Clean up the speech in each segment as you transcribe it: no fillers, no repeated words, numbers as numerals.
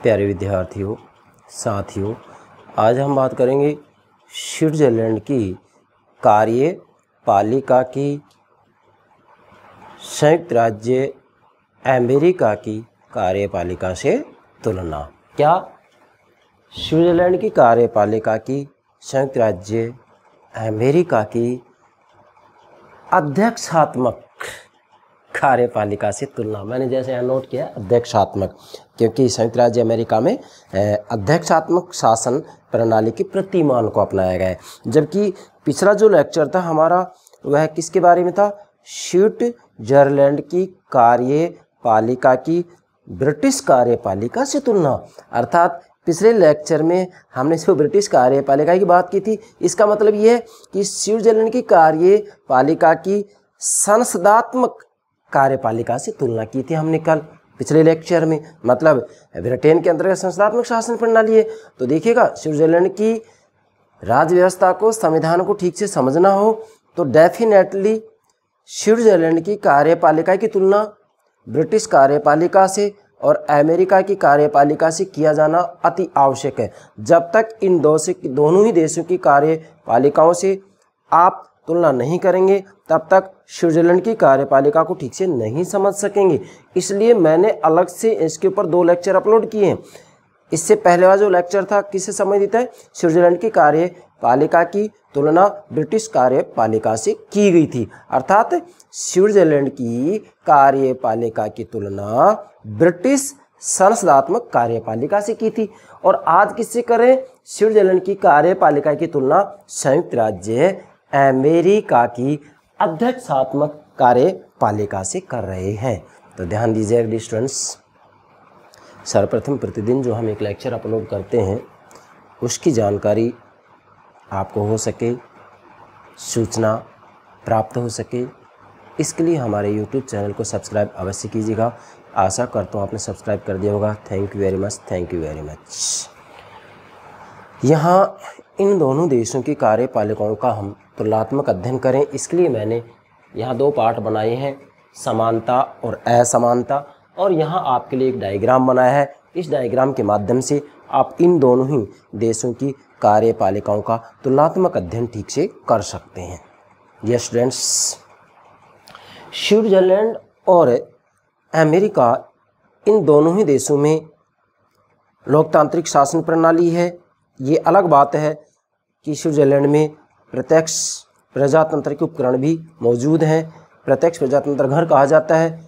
प्यारे विद्यार्थियों, साथियों, आज हम बात करेंगे स्विट्जरलैंड की कार्यपालिका की संयुक्त राज्य अमेरिका की कार्यपालिका से तुलना। क्या स्विट्जरलैंड की कार्यपालिका की संयुक्त राज्य अमेरिका की अध्यक्षात्मक कार्यपालिका से तुलना। मैंने जैसे यहाँ नोट किया अध्यक्षात्मक, क्योंकि संयुक्त राज्य अमेरिका में अध्यक्षात्मक शासन प्रणाली के प्रतिमान को अपनाया गया है। जबकि पिछला जो लेक्चर था हमारा वह किसके बारे में था? स्विट्जरलैंड की कार्यपालिका की ब्रिटिश कार्यपालिका से तुलना। अर्थात पिछले लेक्चर में हमने सिर्फ ब्रिटिश कार्यपालिका की बात की थी। इसका मतलब ये है कि स्विट्जरलैंड की कार्यपालिका की संसदात्मक कार्यपालिका से तुलना की थी हमने कल पिछले लेक्चर में। मतलब ब्रिटेन के अंतर्गत संसदात्मक शासन प्रणाली है। तो देखिएगा, स्विट्जरलैंड की राज्य व्यवस्था को, संविधान को ठीक से समझना हो तो डेफिनेटली स्विट्जरलैंड की कार्यपालिका की तुलना ब्रिटिश कार्यपालिका से और अमेरिका की कार्यपालिका से किया जाना अति आवश्यक है। जब तक इन दोनों ही देशों की कार्यपालिकाओं से आप तुलना नहीं करेंगे तब तक स्विट्जरलैंड की कार्यपालिका को ठीक से नहीं समझ सकेंगे। इसलिए मैंने अलग से इसके ऊपर 2 लेक्चर अपलोड किए हैं। इससे पहले वाला जो लेक्चर था किससे संबंधित है? स्विट्जरलैंड की कार्यपालिका की तुलना ब्रिटिश कार्यपालिका से की गई थी। अर्थात स्विट्जरलैंड की कार्यपालिका की तुलना ब्रिटिश संसदात्मक कार्यपालिका से की थी। और आज किससे करें? स्विट्जरलैंड की कार्यपालिका की तुलना संयुक्त राज्य अमेरिका की अध्यक्षात्मक कार्यपालिका से कर रहे हैं। तो ध्यान दीजिए स्टूडेंट्स, सर्वप्रथम प्रतिदिन जो हम एक लेक्चर अपलोड करते हैं उसकी जानकारी आपको हो सके, सूचना प्राप्त हो सके, इसके लिए हमारे YouTube चैनल को सब्सक्राइब अवश्य कीजिएगा। आशा करता हूँ आपने सब्सक्राइब कर दिया होगा। Thank you very much, thank you very much. यहाँ इन दोनों देशों की कार्यपालिकाओं का हम तुलनात्मक अध्ययन करें, इसके लिए मैंने यहाँ 2 पार्ट बनाए हैं, समानता और असमानता। और यहाँ आपके लिए एक डायग्राम बनाया है। इस डायग्राम के माध्यम से आप इन दोनों ही देशों की कार्यपालिकाओं का तुलनात्मक अध्ययन ठीक से कर सकते हैं। यस स्टूडेंट्स, स्विट्जरलैंड और अमेरिका इन दोनों ही देशों में लोकतांत्रिक शासन प्रणाली है। ये अलग बात है कि स्विट्जरलैंड में प्रत्यक्ष प्रजातंत्र के उपकरण भी मौजूद हैं। प्रत्यक्ष प्रजातंत्र घर कहा जाता है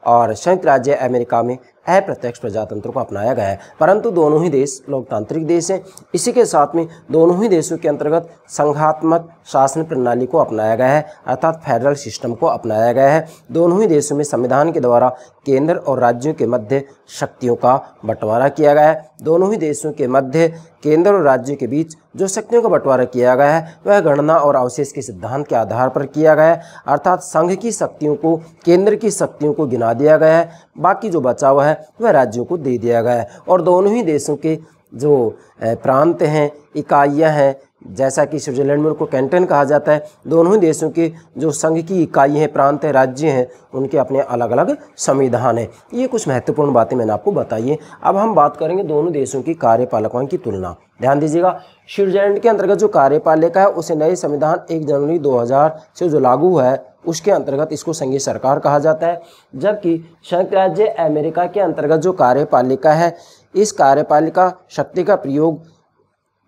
और संयुक्त राज्य अमेरिका में अप्रत्यक्ष प्रजातंत्र को अपनाया गया है। परंतु दोनों ही देश लोकतांत्रिक देश हैं। इसी के साथ में दोनों ही देशों के अंतर्गत संघात्मक शासन प्रणाली को अपनाया गया है, अर्थात फेडरल सिस्टम को अपनाया गया है। दोनों ही देशों में संविधान के द्वारा केंद्र और राज्यों के मध्य शक्तियों का बंटवारा किया गया है। दोनों ही देशों के मध्य केंद्र और राज्यों के बीच जो शक्तियों का बंटवारा किया गया है वह गणना और अवशेष के सिद्धांत के आधार पर किया गया है। अर्थात संघ की शक्तियों को, केंद्र की शक्तियों को गिना दिया गया है, बाकी जो बचा हुआ है वह राज्यों को दे दिया गया है। और दोनों ही देशों के जो प्रांत हैं, इकाइयां हैं, जैसा कि स्विट्जरलैंड में उनको कैंटन कहा जाता है, दोनों ही देशों के जो संघ की इकाई हैं, प्रांत हैं, राज्य हैं, उनके अपने अलग अलग संविधान हैं। ये कुछ महत्वपूर्ण बातें मैंने आपको बताई हैं। अब हम बात करेंगे दोनों देशों की कार्यपालिकाओं की तुलना। ध्यान दीजिएगा, स्विट्जरलैंड के अंतर्गत जो कार्यपालिका है उसे नए संविधान 1 जनवरी 2000 से जो लागू है उसके अंतर्गत इसको संघीय सरकार कहा जाता है। जबकि संयुक्त राज्य अमेरिका के अंतर्गत जो कार्यपालिका है, इस कार्यपालिका शक्ति का प्रयोग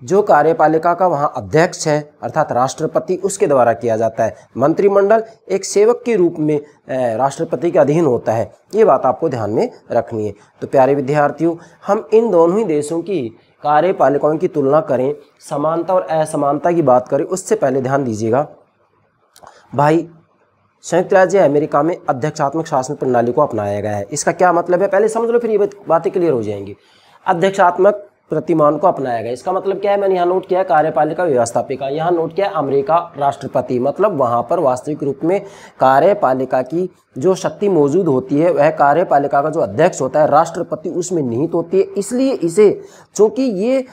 जो कार्यपालिका का वहाँ अध्यक्ष है अर्थात राष्ट्रपति, उसके द्वारा किया जाता है। मंत्रिमंडल एक सेवक के रूप में राष्ट्रपति के अधीन होता है। ये बात आपको ध्यान में रखनी है। तो प्यारे विद्यार्थियों, हम इन दोनों ही देशों की कार्यपालिकाओं की तुलना करें, समानता और असमानता की बात करें, उससे पहले ध्यान दीजिएगा भाई, संयुक्त राज्य अमेरिका में अध्यक्षात्मक शासन प्रणाली को अपनाया गया है। इसका क्या मतलब है पहले समझ लो, फिर ये बातें क्लियर हो जाएंगी। अध्यक्षात्मक प्रतिमान को अपनाया गया, इसका मतलब क्या है? मैंने यहाँ नोट किया कार्यपालिका व्यवस्थापिका, यहाँ नोट किया अमेरिका राष्ट्रपति। मतलब वहाँ पर वास्तविक रूप में कार्यपालिका की जो शक्ति मौजूद होती है वह कार्यपालिका का जो अध्यक्ष होता है राष्ट्रपति उसमें निहित होती है। इसलिए इसे, चूँकि ये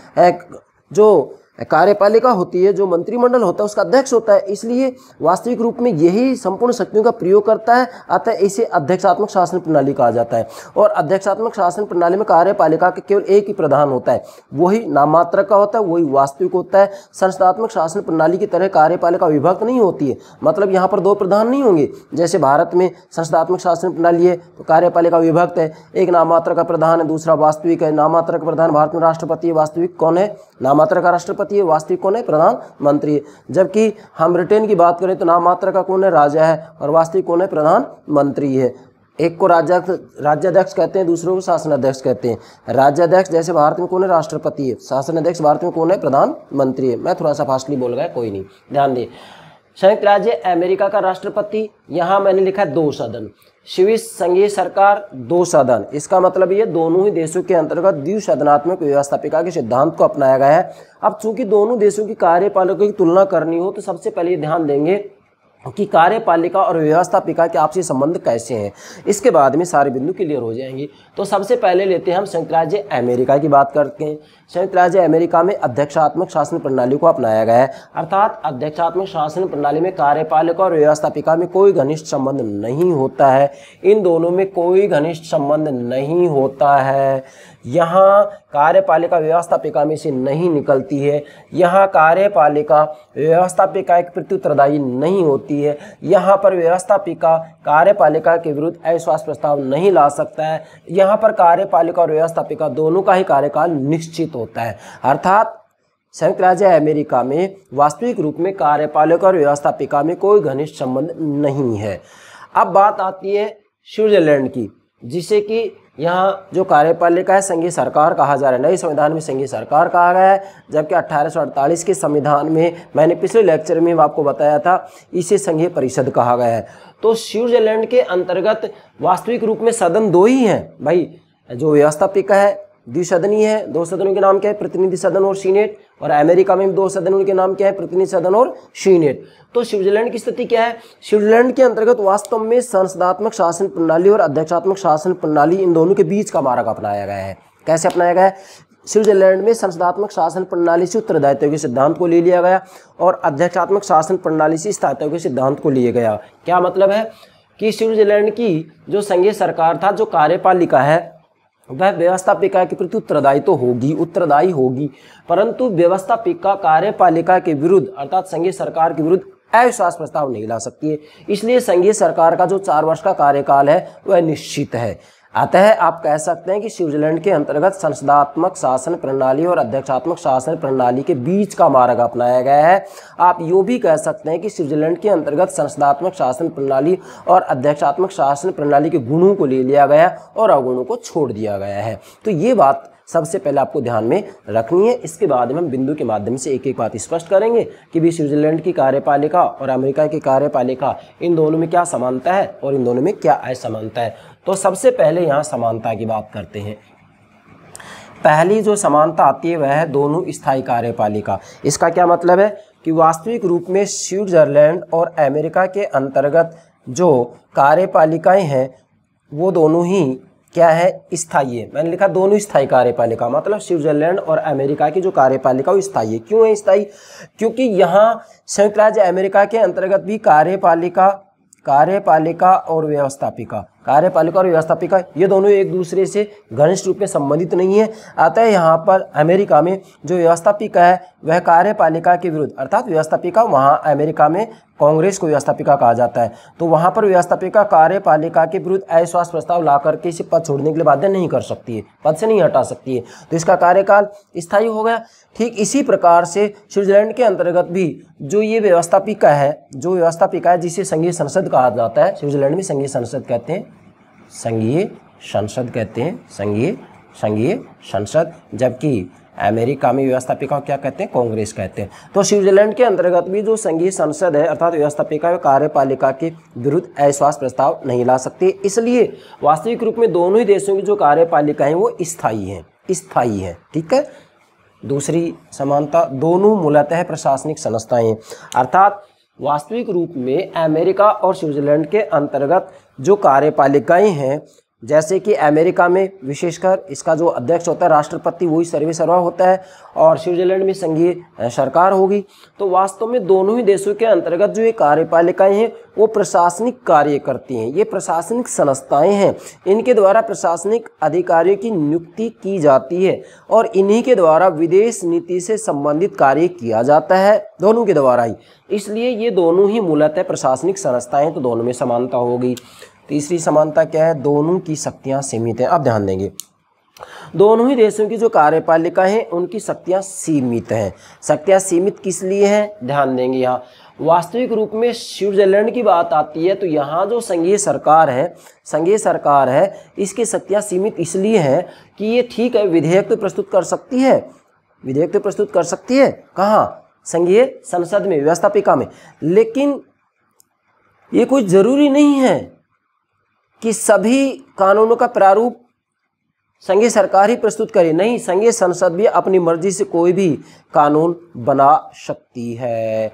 जो कार्यपालिका होती है, जो मंत्रिमंडल होता है उसका अध्यक्ष होता है, इसलिए वास्तविक रूप में यही संपूर्ण शक्तियों का प्रयोग करता है। अतः इसे अध्यक्षात्मक शासन प्रणाली कहा जाता है। और अध्यक्षात्मक शासन प्रणाली में कार्यपालिका के केवल एक ही प्रधान होता है, वही नाममात्र का होता है, वही वास्तविक होता है। संस्थात्मक शासन प्रणाली की तरह कार्यपालिका विभक्त नहीं होती है, मतलब यहाँ पर दो प्रधान नहीं होंगे। जैसे भारत में संस्थात्मक शासन प्रणाली है तो कार्यपालिका विभक्त है, एक नाममात्र का प्रधान है, दूसरा वास्तविक है। नाममात्र का प्रधान भारत में राष्ट्रपति है, वास्तविक कौन है? नाममात्र का राष्ट्रपति है, वास्तविक कौन है? प्रधानमंत्री है। जबकि हम ब्रिटेन की बात करें तो नाममात्र का कौन है? राजा है, और वास्तविक कौन है? प्रधानमंत्री है। एक को राज्याध्यक्ष कहते हैं, दूसरों को शासनाध्यक्ष कहते हैं। राज्याध्यक्ष जैसे भारत में कौन है? राष्ट्रपति है। शासनाध्यक्ष भारत में कौन है? प्रधानमंत्री है। मैं थोड़ा सा फास्टली बोल गया, कोई नहीं, ध्यान दें। संयुक्त राज्य अमेरिका का राष्ट्रपति, यहाँ मैंने लिखा है 2 सदन। स्विस संघीय सरकार 2 सदन। इसका मतलब ये दोनों ही देशों के अंतर्गत द्विसदनात्मक व्यवस्थापिका के सिद्धांत को अपनाया गया है। अब चूंकि दोनों देशों की कार्यपालिका की तुलना करनी हो तो सबसे पहले ध्यान देंगे कि कार्यपालिका और व्यवस्थापिका के आपसी संबंध कैसे हैं। इसके बाद में सारे बिंदु क्लियर हो जाएंगे। तो सबसे पहले लेते हैं हम संयुक्त राज्य अमेरिका की बात करते हैं। संयुक्त राज्य अमेरिका में अध्यक्षात्मक शासन प्रणाली को अपनाया गया है, अर्थात अध्यक्षात्मक शासन प्रणाली में कार्यपालिका और व्यवस्थापिका में कोई घनिष्ठ संबंध नहीं होता है। इन दोनों में कोई घनिष्ठ संबंध नहीं होता है। यहाँ कार्यपालिका व्यवस्थापिका में से नहीं निकलती है। यहाँ कार्यपालिका व्यवस्थापिका के प्रति उत्तरदायी नहीं होती है। यहाँ पर व्यवस्थापिका कार्यपालिका के विरुद्ध अविश्वास प्रस्ताव नहीं ला सकता है। यहाँ पर कार्यपालिका और व्यवस्थापिका दोनों का ही कार्यकाल निश्चित होता है। अर्थात संयुक्त राज्य अमेरिका में वास्तविक रूप में कार्यपालिका और व्यवस्थापिका में कोई घनिष्ठ संबंध नहीं है। अब बात आती है स्विट्जरलैंड की, जिसे कि यहाँ जो कार्यपालिका है संघीय सरकार कहा जा रहा है। नए संविधान में संघीय सरकार कहा गया है, जबकि 1848 के संविधान में, मैंने पिछले लेक्चर में आपको बताया था, इसे संघीय परिषद कहा गया है। तो स्विट्जरलैंड के अंतर्गत वास्तविक रूप में सदन 2 ही हैं भाई। जो व्यवस्थापिका है द्विसदनीय है, 2 सदनों के नाम क्या है? प्रतिनिधि सदन और सीनेट। और अमेरिका में 2 सदनों के नाम क्या है? प्रतिनिधि सदन और सीनेट। तो स्विट्जरलैंड की स्थिति क्या है? स्विट्जरलैंड के अंतर्गत वास्तव में संसदात्मक शासन प्रणाली और अध्यक्षात्मक शासन प्रणाली, इन दोनों के बीच का मार्ग अपनाया गया है। कैसे अपनाया गया है? स्विट्जरलैंड में संसदात्मक शासन प्रणाली से उत्तरदायित्व के सिद्धांत को ले लिया गया और अध्यक्षात्मक शासन प्रणाली से स्थायित्व के सिद्धांत को लिया गया। क्या मतलब है कि स्विट्जरलैंड की जो संघीय सरकार था, जो कार्यपालिका है, वह व्यवस्थापिका के प्रति उत्तरदायी होगी, परंतु व्यवस्थापिका कार्यपालिका के विरुद्ध अर्थात संघीय सरकार के विरुद्ध अविश्वास प्रस्ताव नहीं ला सकती है। इसलिए संघीय सरकार का जो 4 वर्ष का कार्यकाल है वह निश्चित है। अतः आप कह सकते हैं कि स्विट्जरलैंड के अंतर्गत संसदात्मक शासन प्रणाली और अध्यक्षात्मक शासन प्रणाली के बीच का मार्ग अपनाया गया है। आप यूँ भी कह सकते हैं कि स्विट्जरलैंड के अंतर्गत संसदात्मक शासन प्रणाली और अध्यक्षात्मक शासन प्रणाली के गुणों को ले लिया गया और अवगुणों को छोड़ दिया गया है। तो ये बात सबसे पहले आपको ध्यान में रखनी है। इसके बाद में हम बिंदु के माध्यम से एक एक बात स्पष्ट करेंगे कि भी स्विट्जरलैंड की कार्यपालिका और अमेरिका की कार्यपालिका, इन दोनों में क्या समानता है और इन दोनों में क्या असमानता है। तो सबसे पहले यहाँ समानता की बात करते हैं। पहली जो समानता आती है वह है दोनों स्थायी कार्यपालिका। इसका क्या मतलब है कि वास्तविक रूप में स्विट्जरलैंड और अमेरिका के अंतर्गत जो कार्यपालिकाएं हैं वो दोनों ही क्या है? स्थायी है। मैंने लिखा दोनों स्थायी कार्यपालिका, मतलब स्विट्जरलैंड और अमेरिका की जो कार्यपालिका वो स्थायी है। क्यों है स्थायी? क्योंकि यहाँ संयुक्त राज्य अमेरिका के अंतर्गत भी कार्यपालिका और व्यवस्थापिका, कार्यपालिका और व्यवस्थापिका ये दोनों एक दूसरे से घनिष्ठ रूप में संबंधित नहीं है। अतः यहाँ पर अमेरिका में जो व्यवस्थापिका है वह कार्यपालिका के विरुद्ध, अर्थात व्यवस्थापिका, वहाँ अमेरिका में कांग्रेस को व्यवस्थापिका कहा जाता है, तो वहाँ पर व्यवस्थापिका कार्यपालिका के विरुद्ध अविश्वास प्रस्ताव ला करके इसे पद छोड़ने के लिए बाध्य नहीं कर सकती है, पद से नहीं हटा सकती है, तो इसका कार्यकाल स्थायी हो गया। ठीक इसी प्रकार से स्विट्जरलैंड के अंतर्गत भी जो ये व्यवस्थापिका है, जिसे संघीय संसद कहा जाता है, स्विट्जरलैंड में संघीय संसद कहते हैं, संघीय संसद, जबकि अमेरिका में व्यवस्थापिका क्या कहते हैं? कांग्रेस कहते हैं। तो स्विट्जरलैंड के अंतर्गत भी जो संघीय संसद है अर्थात व्यवस्थापिका व कार्यपालिका के विरुद्ध अविश्वास प्रस्ताव नहीं ला सकते। इसलिए वास्तविक रूप में दोनों ही देशों की जो कार्यपालिका है वो स्थायी है। ठीक है। दूसरी समानता, दोनों मूलतः प्रशासनिक संस्थाएं, अर्थात वास्तविक रूप में अमेरिका और स्विट्जरलैंड के अंतर्गत जो कार्यपालिकाएं हैं जैसे कि अमेरिका में विशेषकर इसका जो अध्यक्ष होता है राष्ट्रपति, वही सर्वेसर्वा होता है, और स्विट्जरलैंड में संघीय सरकार होगी। तो वास्तव में दोनों ही देशों के अंतर्गत जो ये कार्यपालिकाएं हैं वो प्रशासनिक कार्य करती हैं। ये प्रशासनिक संस्थाएं हैं, इनके द्वारा प्रशासनिक अधिकारियों की नियुक्ति की जाती है और इन्हीं के द्वारा विदेश नीति से संबंधित कार्य किया जाता है, दोनों के द्वारा ही। इसलिए ये दोनों ही मूलतः प्रशासनिक संस्थाएं, तो दोनों में समानता होगी। तीसरी समानता क्या है? दोनों की शक्तियां सीमित हैं। अब ध्यान देंगे, दोनों ही देशों की जो कार्यपालिका हैं उनकी शक्तियां सीमित हैं। शक्तियां सीमित किस लिए हैं? ध्यान देंगे, यहाँ वास्तविक रूप में स्विट्जरलैंड की बात आती है तो यहाँ जो संघीय सरकार है इसकी शक्तियां सीमित इसलिए हैं कि ये ठीक है विधेयक तो प्रस्तुत कर सकती है, कहाँ? संघीय संसद में, व्यवस्थापिका में, लेकिन ये कोई जरूरी नहीं है कि सभी कानूनों का प्रारूप संघीय सरकार ही प्रस्तुत करे। नहीं, संघीय संसद भी अपनी मर्जी से कोई भी कानून बना सकती है।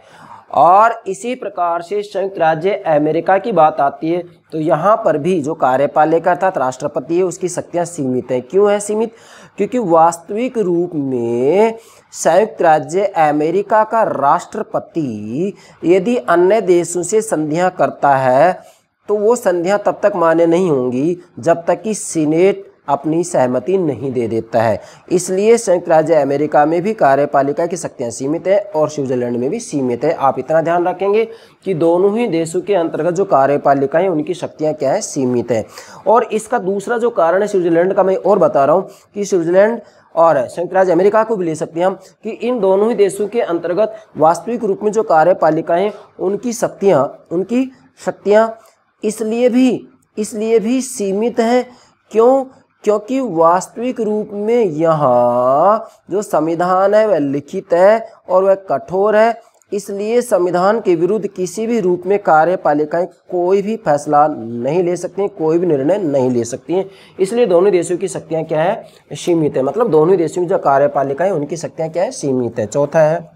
और इसी प्रकार से संयुक्त राज्य अमेरिका की बात आती है तो यहाँ पर भी जो कार्यपालिका अर्थात राष्ट्रपति है उसकी शक्तियाँ सीमित है। क्यों है सीमित? क्योंकि वास्तविक रूप में संयुक्त राज्य अमेरिका का राष्ट्रपति यदि अन्य देशों से संधियाँ करता है तो वो संधियाँ तब तक मान्य नहीं होंगी जब तक कि सीनेट अपनी सहमति नहीं दे देता है। इसलिए संयुक्त राज्य अमेरिका में भी कार्यपालिका की शक्तियाँ सीमित है और स्विट्जरलैंड में भी सीमित है। आप इतना ध्यान रखेंगे कि दोनों ही देशों के अंतर्गत जो कार्यपालिका है उनकी शक्तियाँ क्या है? सीमित है। और इसका दूसरा जो कारण है स्विट्जरलैंड का, मैं और बता रहा हूँ कि स्विट्जरलैंड और संयुक्त राज्य अमेरिका को भी ले सकते हैं हम कि इन दोनों ही देशों के अंतर्गत वास्तविक रूप में जो कार्यपालिका हैं उनकी शक्तियाँ इसलिए भी सीमित हैं। क्यों? क्योंकि वास्तविक रूप में यहाँ जो संविधान है वह लिखित है और वह कठोर है, इसलिए संविधान के विरुद्ध किसी भी रूप में कार्यपालिकाएं कोई भी फैसला नहीं ले सकती हैं, कोई भी निर्णय नहीं ले सकती हैं। इसलिए दोनों देशों की शक्तियाँ क्या है? सीमित है। मतलब दोनों ही देशों की जो कार्यपालिका है उनकी शक्तियाँ क्या है? सीमित है। चौथा है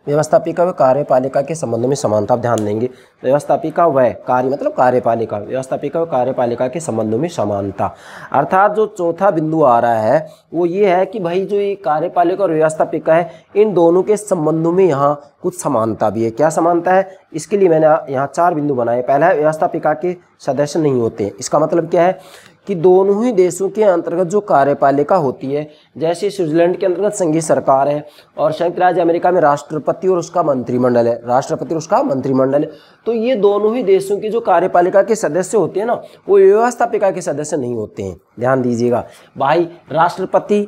व्यवस्थापिका व कार्यपालिका के संबंध में समानता। आप ध्यान देंगे, व्यवस्थापिका व कार्य मतलब कार्यपालिका, व्यवस्थापिका व कार्यपालिका के संबंधों में समानता। अर्थात जो चौथा बिंदु आ रहा है वो ये है कि भाई जो ये कार्यपालिका और व्यवस्थापिका है इन दोनों के संबंधों में यहाँ कुछ समानता भी है। क्या समानता है? इसके लिए मैंने यहाँ 4 बिंदु बनाए। पहला है व्यवस्थापिका के सदस्य नहीं होते। इसका मतलब क्या है कि दोनों ही देशों के अंतर्गत जो कार्यपालिका होती है, जैसे स्विट्जरलैंड के अंतर्गत संघीय सरकार है और संयुक्त राज्य अमेरिका में राष्ट्रपति और उसका मंत्रिमंडल है, तो ये दोनों ही देशों की जो कार्यपालिका के सदस्य होते हैं ना वो व्यवस्थापिका के सदस्य नहीं होते हैं। ध्यान दीजिएगा भाई, राष्ट्रपति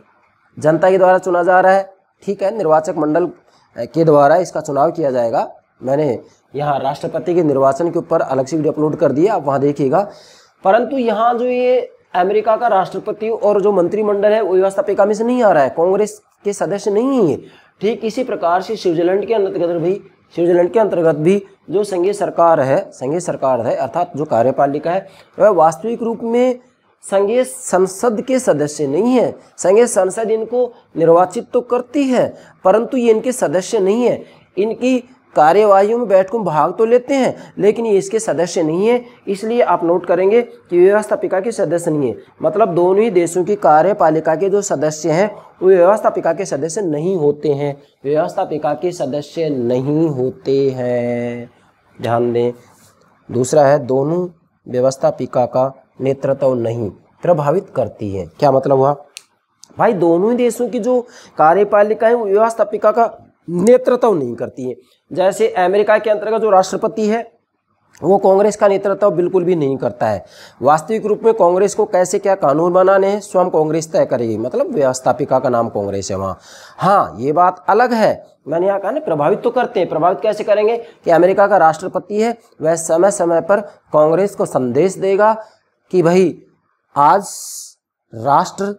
जनता के द्वारा चुना जा रहा है, ठीक है, निर्वाचक मंडल के द्वारा इसका चुनाव किया जाएगा। मैंने यहाँ राष्ट्रपति के निर्वाचन के ऊपर अलग से वीडियो अपलोड कर दिया, आप वहाँ देखिएगा। परंतु यहाँ जो ये अमेरिका का राष्ट्रपति और जो मंत्रिमंडल है वो व्यवस्थापिका में से नहीं आ रहा है, कांग्रेस के सदस्य नहीं है। ठीक इसी प्रकार से स्विट्जरलैंड के अंतर्गत भी जो संघीय सरकार है अर्थात जो कार्यपालिका है वह वास्तविक रूप में संघीय संसद के सदस्य नहीं है। संघीय संसद इनको निर्वाचित तो करती है परंतु ये इनके सदस्य नहीं है। इनकी कार्यवाहियों में बैठकर भाग तो लेते हैं लेकिन ये इसके सदस्य नहीं है। इसलिए आप नोट करेंगे कि व्यवस्थापिका के सदस्य नहीं है। मतलब दोनों ही देशों की कार्यपालिका के जो सदस्य हैं वो व्यवस्थापिका के सदस्य नहीं होते हैं, ध्यान दें। दूसरा है दोनों व्यवस्थापिका का नेतृत्व नहीं प्रभावित करती है। क्या मतलब हुआ भाई? दोनों ही देशों की जो कार्यपालिका है वो व्यवस्थापिका का नेतृत्व नहीं करती है। जैसे अमेरिका के अंतर्गत जो राष्ट्रपति है वो कांग्रेस का नेतृत्व बिल्कुल भी नहीं करता है। वास्तविक रूप में कांग्रेस को कैसे क्या कानून बनाने हैं स्वयं कांग्रेस तय करेगी, मतलब व्यवस्थापिका का नाम कांग्रेस है वहाँ। हाँ, ये बात अलग है, मैंने यहाँ कहा ना प्रभावित तो करते हैं। प्रभावित कैसे करेंगे कि अमेरिका का राष्ट्रपति है वह समय समय पर कांग्रेस को संदेश देगा कि भाई आज राष्ट्र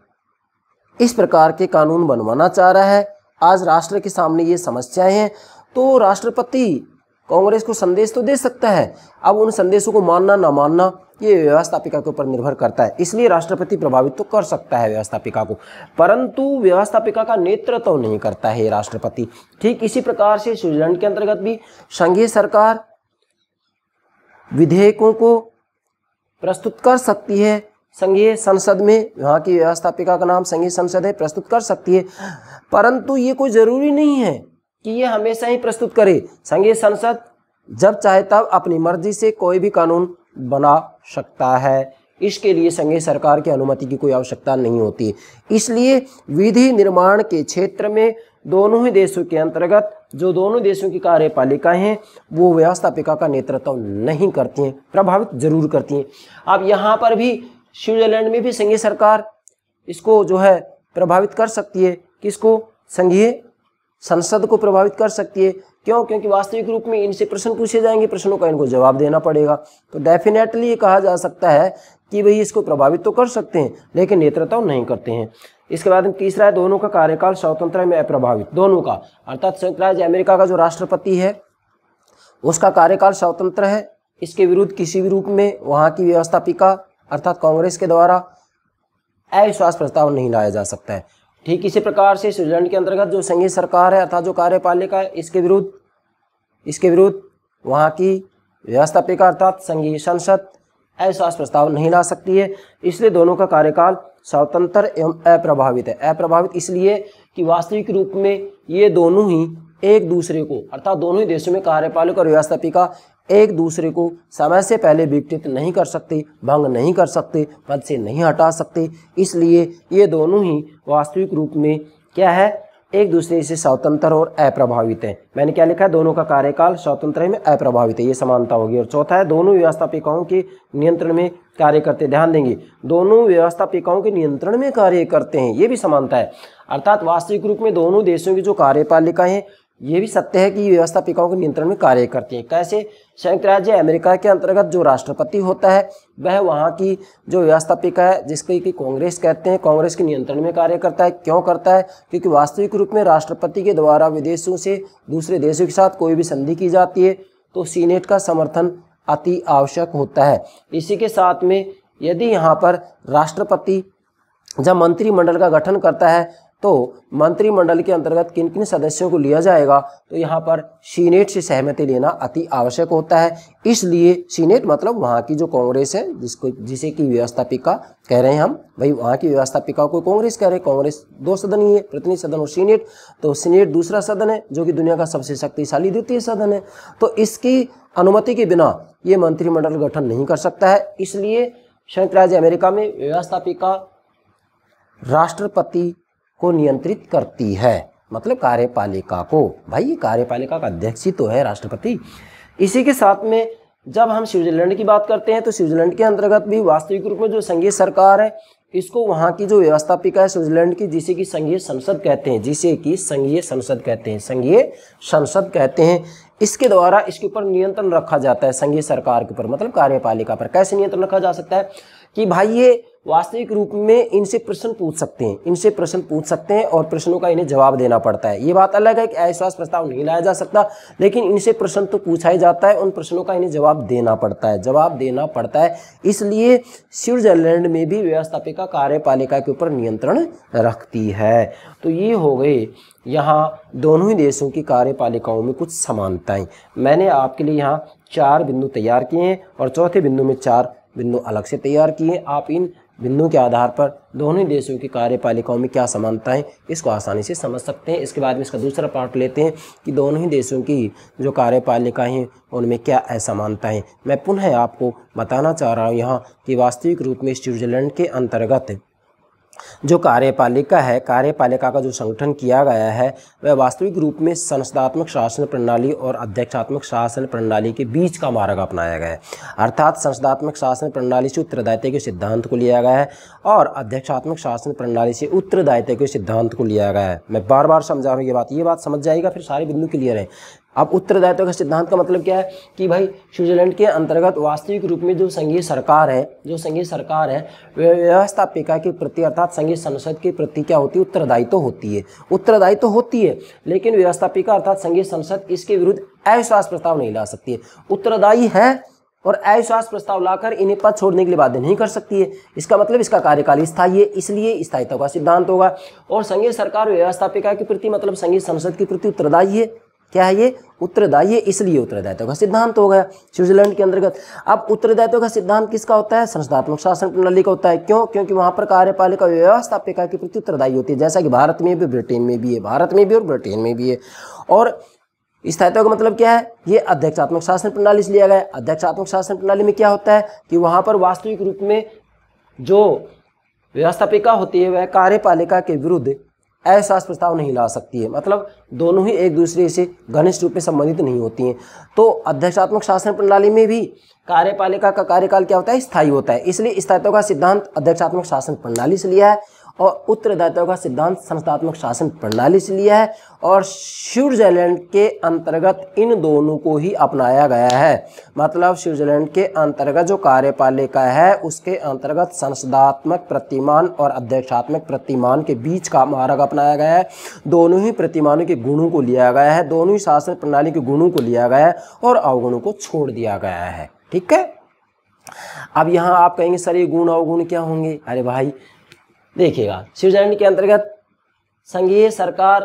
इस प्रकार के कानून बनवाना चाह रहा है, आज राष्ट्र के सामने ये समस्याएं हैं, तो राष्ट्रपति कांग्रेस को संदेश तो दे सकता है। अब उन संदेशों को मानना ना मानना ये व्यवस्थापिका के ऊपर निर्भर करता है। इसलिए राष्ट्रपति प्रभावित तो कर सकता है व्यवस्थापिका को, परंतु व्यवस्थापिका का नेतृत्व नहीं करता है राष्ट्रपति। ठीक इसी प्रकार से स्विट्जरलैंड के अंतर्गत भी संघीय सरकार विधेयकों को प्रस्तुत कर सकती है संघीय संसद में, वहाँ की व्यवस्थापिका का नाम संघीय संसद है, प्रस्तुत कर सकती है। परंतु ये कोई ज़रूरी नहीं है कि ये हमेशा ही प्रस्तुत करे। संघीय संसद जब चाहे तब अपनी मर्जी से कोई भी कानून बना सकता है। इसके लिए संघीय सरकार की अनुमति की कोई आवश्यकता नहीं होती। इसलिए विधि निर्माण के क्षेत्र में दोनों ही देशों के अंतर्गत जो दोनों देशों की कार्यपालिकाएं हैं वो व्यवस्थापिका का नेतृत्व नहीं करती हैं, प्रभावित जरूर करती हैं। अब यहाँ पर भी स्विट्जरलैंड में भी संघीय सरकार इसको जो है प्रभावित कर सकती है। किसको? संघीय संसद को प्रभावित कर सकती है। क्यों? क्योंकि वास्तविक रूप में इनसे प्रश्न पूछे जाएंगे, प्रश्नों का इनको जवाब देना पड़ेगा। तो डेफिनेटली ये कहा जा सकता है कि भाई इसको प्रभावित तो कर सकते हैं लेकिन नेतृत्व नहीं करते हैं। इसके बाद तीसरा है, दोनों का कार्यकाल स्वतंत्र में अप्रभावित। दोनों का अर्थात संयुक्त राज्य अमेरिका का जो राष्ट्रपति है उसका कार्यकाल स्वतंत्र है। इसके विरुद्ध किसी भी रूप में वहाँ की व्यवस्थापिका अर्थात कांग्रेस के द्वारा अविश्वास प्रस्ताव नहीं लाया जा सकता है। ठीक इसी प्रकार से स्विट्जरलैंड के अंतर्गत जो संघीय सरकार है अर्थात जो कार्यपालिका है इसके विरुद्ध वहाँ की व्यवस्थापिका अर्थात संघीय संसद अविश्वास प्रस्ताव नहीं ला सकती है। इसलिए दोनों का कार्यकाल स्वतंत्र एवं अप्रभावित है। अप्रभावित इसलिए कि वास्तविक रूप में ये दोनों ही एक दूसरे को अर्थात दोनों ही देशों में कार्यपालिका और व्यवस्थापिका एक दूसरे को समय से पहले विघटित नहीं कर सकते, भंग नहीं कर सकते, पद से नहीं हटा सकते। इसलिए ये दोनों ही वास्तविक रूप में क्या है, एक दूसरे से स्वतंत्र और अप्रभावित है। मैंने क्या लिखा है? दोनों का कार्यकाल स्वतंत्र में अप्रभावित है, ये समानता होगी। और चौथा है, दोनों व्यवस्थापिकाओं के नियंत्रण में कार्य करते। ध्यान देंगे, दोनों व्यवस्थापिकाओं के नियंत्रण में कार्य करते हैं, ये भी समानता है। अर्थात वास्तविक रूप में दोनों देशों की जो कार्यपालिकाएं हैं ये भी सत्य है कि व्यवस्थापिकाओं के नियंत्रण में कार्य करती हैं। कैसे? संयुक्त राज्य अमेरिका के अंतर्गत जो राष्ट्रपति होता है वह वहाँ की जो व्यवस्थापिका है जिसको कि कांग्रेस कहते हैं, कांग्रेस के नियंत्रण में कार्य करता है। क्यों करता है? क्योंकि वास्तविक रूप में राष्ट्रपति के द्वारा विदेशों से दूसरे देशों के साथ कोई भी संधि की जाती है तो सीनेट का समर्थन अति आवश्यक होता है। इसी के साथ में यदि यहाँ पर राष्ट्रपति जब मंत्रिमंडल का गठन करता है तो मंत्रिमंडल के अंतर्गत किन किन सदस्यों को लिया जाएगा, तो यहाँ पर सीनेट से सहमति लेना अति आवश्यक होता है। इसलिए सीनेट मतलब वहाँ की जो कांग्रेस है जिसे कि व्यवस्थापिका कह रहे हैं हम, भाई वहाँ की व्यवस्थापिका को कांग्रेस कह रहे हैं। कांग्रेस दो सदन ही है, प्रतिनिधि सदन और सीनेट। तो सीनेट दूसरा सदन है जो कि दुनिया का सबसे शक्तिशाली द्वितीय सदन है। तो इसकी अनुमति के बिना ये मंत्रिमंडल गठन नहीं कर सकता है। इसलिए संयुक्त राज्य अमेरिका में व्यवस्थापिका राष्ट्रपति को नियंत्रित करती है, मतलब कार्यपालिका को। भाई ये कार्यपालिका का अध्यक्ष ही तो है राष्ट्रपति। इसी के साथ में जब हम स्विट्जरलैंड की बात करते हैं तो स्विट्जरलैंड के अंतर्गत भी वास्तविक रूप में जो संघीय सरकार है इसको वहाँ की जो व्यवस्थापिका है स्विट्जरलैंड की जिसे कि संघीय संसद कहते हैं, संघीय संसद कहते हैं, इसके द्वारा इसके ऊपर नियंत्रण रखा जाता है संघीय सरकार के ऊपर, मतलब कार्यपालिका पर। कैसे नियंत्रण रखा जा सकता है कि भाई ये वास्तविक रूप में इनसे प्रश्न पूछ सकते हैं और प्रश्नों का इन्हें जवाब देना पड़ता है। ये बात अलग है कि अविश्वास प्रस्ताव नहीं लाया जा सकता, लेकिन इनसे प्रश्न तो पूछा ही जाता है, उन प्रश्नों का इन्हें जवाब देना पड़ता है। इसलिए स्विट्जरलैंड में भी व्यवस्थापिका कार्यपालिका के ऊपर नियंत्रण रखती है। तो ये हो गए यहाँ दोनों ही देशों की कार्यपालिकाओं में कुछ समानताएं। मैंने आपके लिए यहाँ 4 बिंदु तैयार किए हैं और चौथे बिंदु में 4 बिंदु अलग से तैयार किए हैं। आप इन बिंदुओं के आधार पर दोनों देशों की कार्यपालिकाओं में क्या समानताएं इसको आसानी से समझ सकते हैं। इसके बाद में इसका दूसरा पार्ट लेते हैं कि दोनों ही देशों की जो कार्यपालिकाएं हैं उनमें क्या असमानताएं। मैं पुनः आपको बताना चाह रहा हूँ यहाँ कि वास्तविक रूप में स्विट्जरलैंड के अंतर्गत जो कार्यपालिका है, कार्यपालिका का जो संगठन किया गया है वह वास्तविक रूप में संसदात्मक शासन प्रणाली और अध्यक्षात्मक शासन प्रणाली के बीच का मार्ग अपनाया गया है। अर्थात संसदात्मक शासन प्रणाली से उत्तरदायित्व के सिद्धांत को लिया गया है और अध्यक्षात्मक शासन प्रणाली से उत्तरदायित्व के सिद्धांत को लिया गया है। मैं बार बार समझा रहा हूँ ये बात समझ जाएगा, फिर सारे बिंदु क्लियर हैं। अब उत्तरदायित्व का सिद्धांत का मतलब क्या है कि भाई स्विट्जरलैंड के अंतर्गत वास्तविक रूप में जो संघीय सरकार है व्यवस्थापिका के प्रति अर्थात संघीय संसद के प्रति क्या होती है, उत्तरदायित्व होती है, लेकिन व्यवस्थापिका अर्थात संघीय संसद इसके विरुद्ध अविश्वास प्रस्ताव नहीं ला सकती है। उत्तरदायी है और अविश्वास प्रस्ताव लाकर इन्हें पद छोड़ने के लिए बाध्य नहीं कर सकती है। इसका मतलब इसका कार्यकाल स्थायी है, इसलिए स्थायित्व का सिद्धांत होगा। और संघीय सरकार व्यवस्थापिका के प्रति मतलब संघीय संसद के प्रति उत्तरदायी है, क्या है ये? उत्तरदायी है, इसलिए उत्तरदायित्व का सिद्धांत हो गया स्विट्जरलैंड के अंतर्गत। अब उत्तरदायित्व का सिद्धांत किसका होता है? संस्थात्मक शासन प्रणाली का होता है। क्यों? क्योंकि वहां पर कार्यपालिका व्यवस्थापिका के प्रति उत्तरदायी होती है, जैसा कि भारत में भी, ब्रिटेन में भी है, भारत में भी और ब्रिटेन में भी है। और स्थायित्व का मतलब क्या है? ये अध्यक्षात्मक शासन प्रणाली से लिया गया। अध्यक्षात्मक शासन प्रणाली में क्या होता है कि वहां पर वास्तविक रूप में जो व्यवस्थापिका होती है वह कार्यपालिका के विरुद्ध अविश्वास प्रस्ताव नहीं ला सकती है, मतलब दोनों ही एक दूसरे से घनिष्ठ रूप में संबंधित नहीं होती हैं। तो अध्यक्षात्मक शासन प्रणाली में भी कार्यपालिका का कार्यकाल क्या होता है? स्थायी होता है। इसलिए स्थायित्व का सिद्धांत अध्यक्षात्मक शासन प्रणाली से लिया है और उत्तरदायित्व का सिद्धांत संस्थात्मक शासन प्रणाली से लिया है। और स्विट्जरलैंड के अंतर्गत इन दोनों को ही अपनाया गया है, मतलब स्विट्जरलैंड के अंतर्गत जो कार्यपालिका है उसके अंतर्गत संसदात्मक प्रतिमान और अध्यक्षात्मक प्रतिमान के बीच का मार्ग अपनाया गया है। दोनों ही प्रतिमानों के गुणों को लिया गया है, दोनों ही शासन प्रणाली के गुणों को लिया गया है और अवगुणों को छोड़ दिया गया है। ठीक है। अब यहाँ आप कहेंगे सर ये गुण अवगुण क्या होंगे? अरे भाई देखिएगा, स्विट्जरलैंड के अंतर्गत संघीय सरकार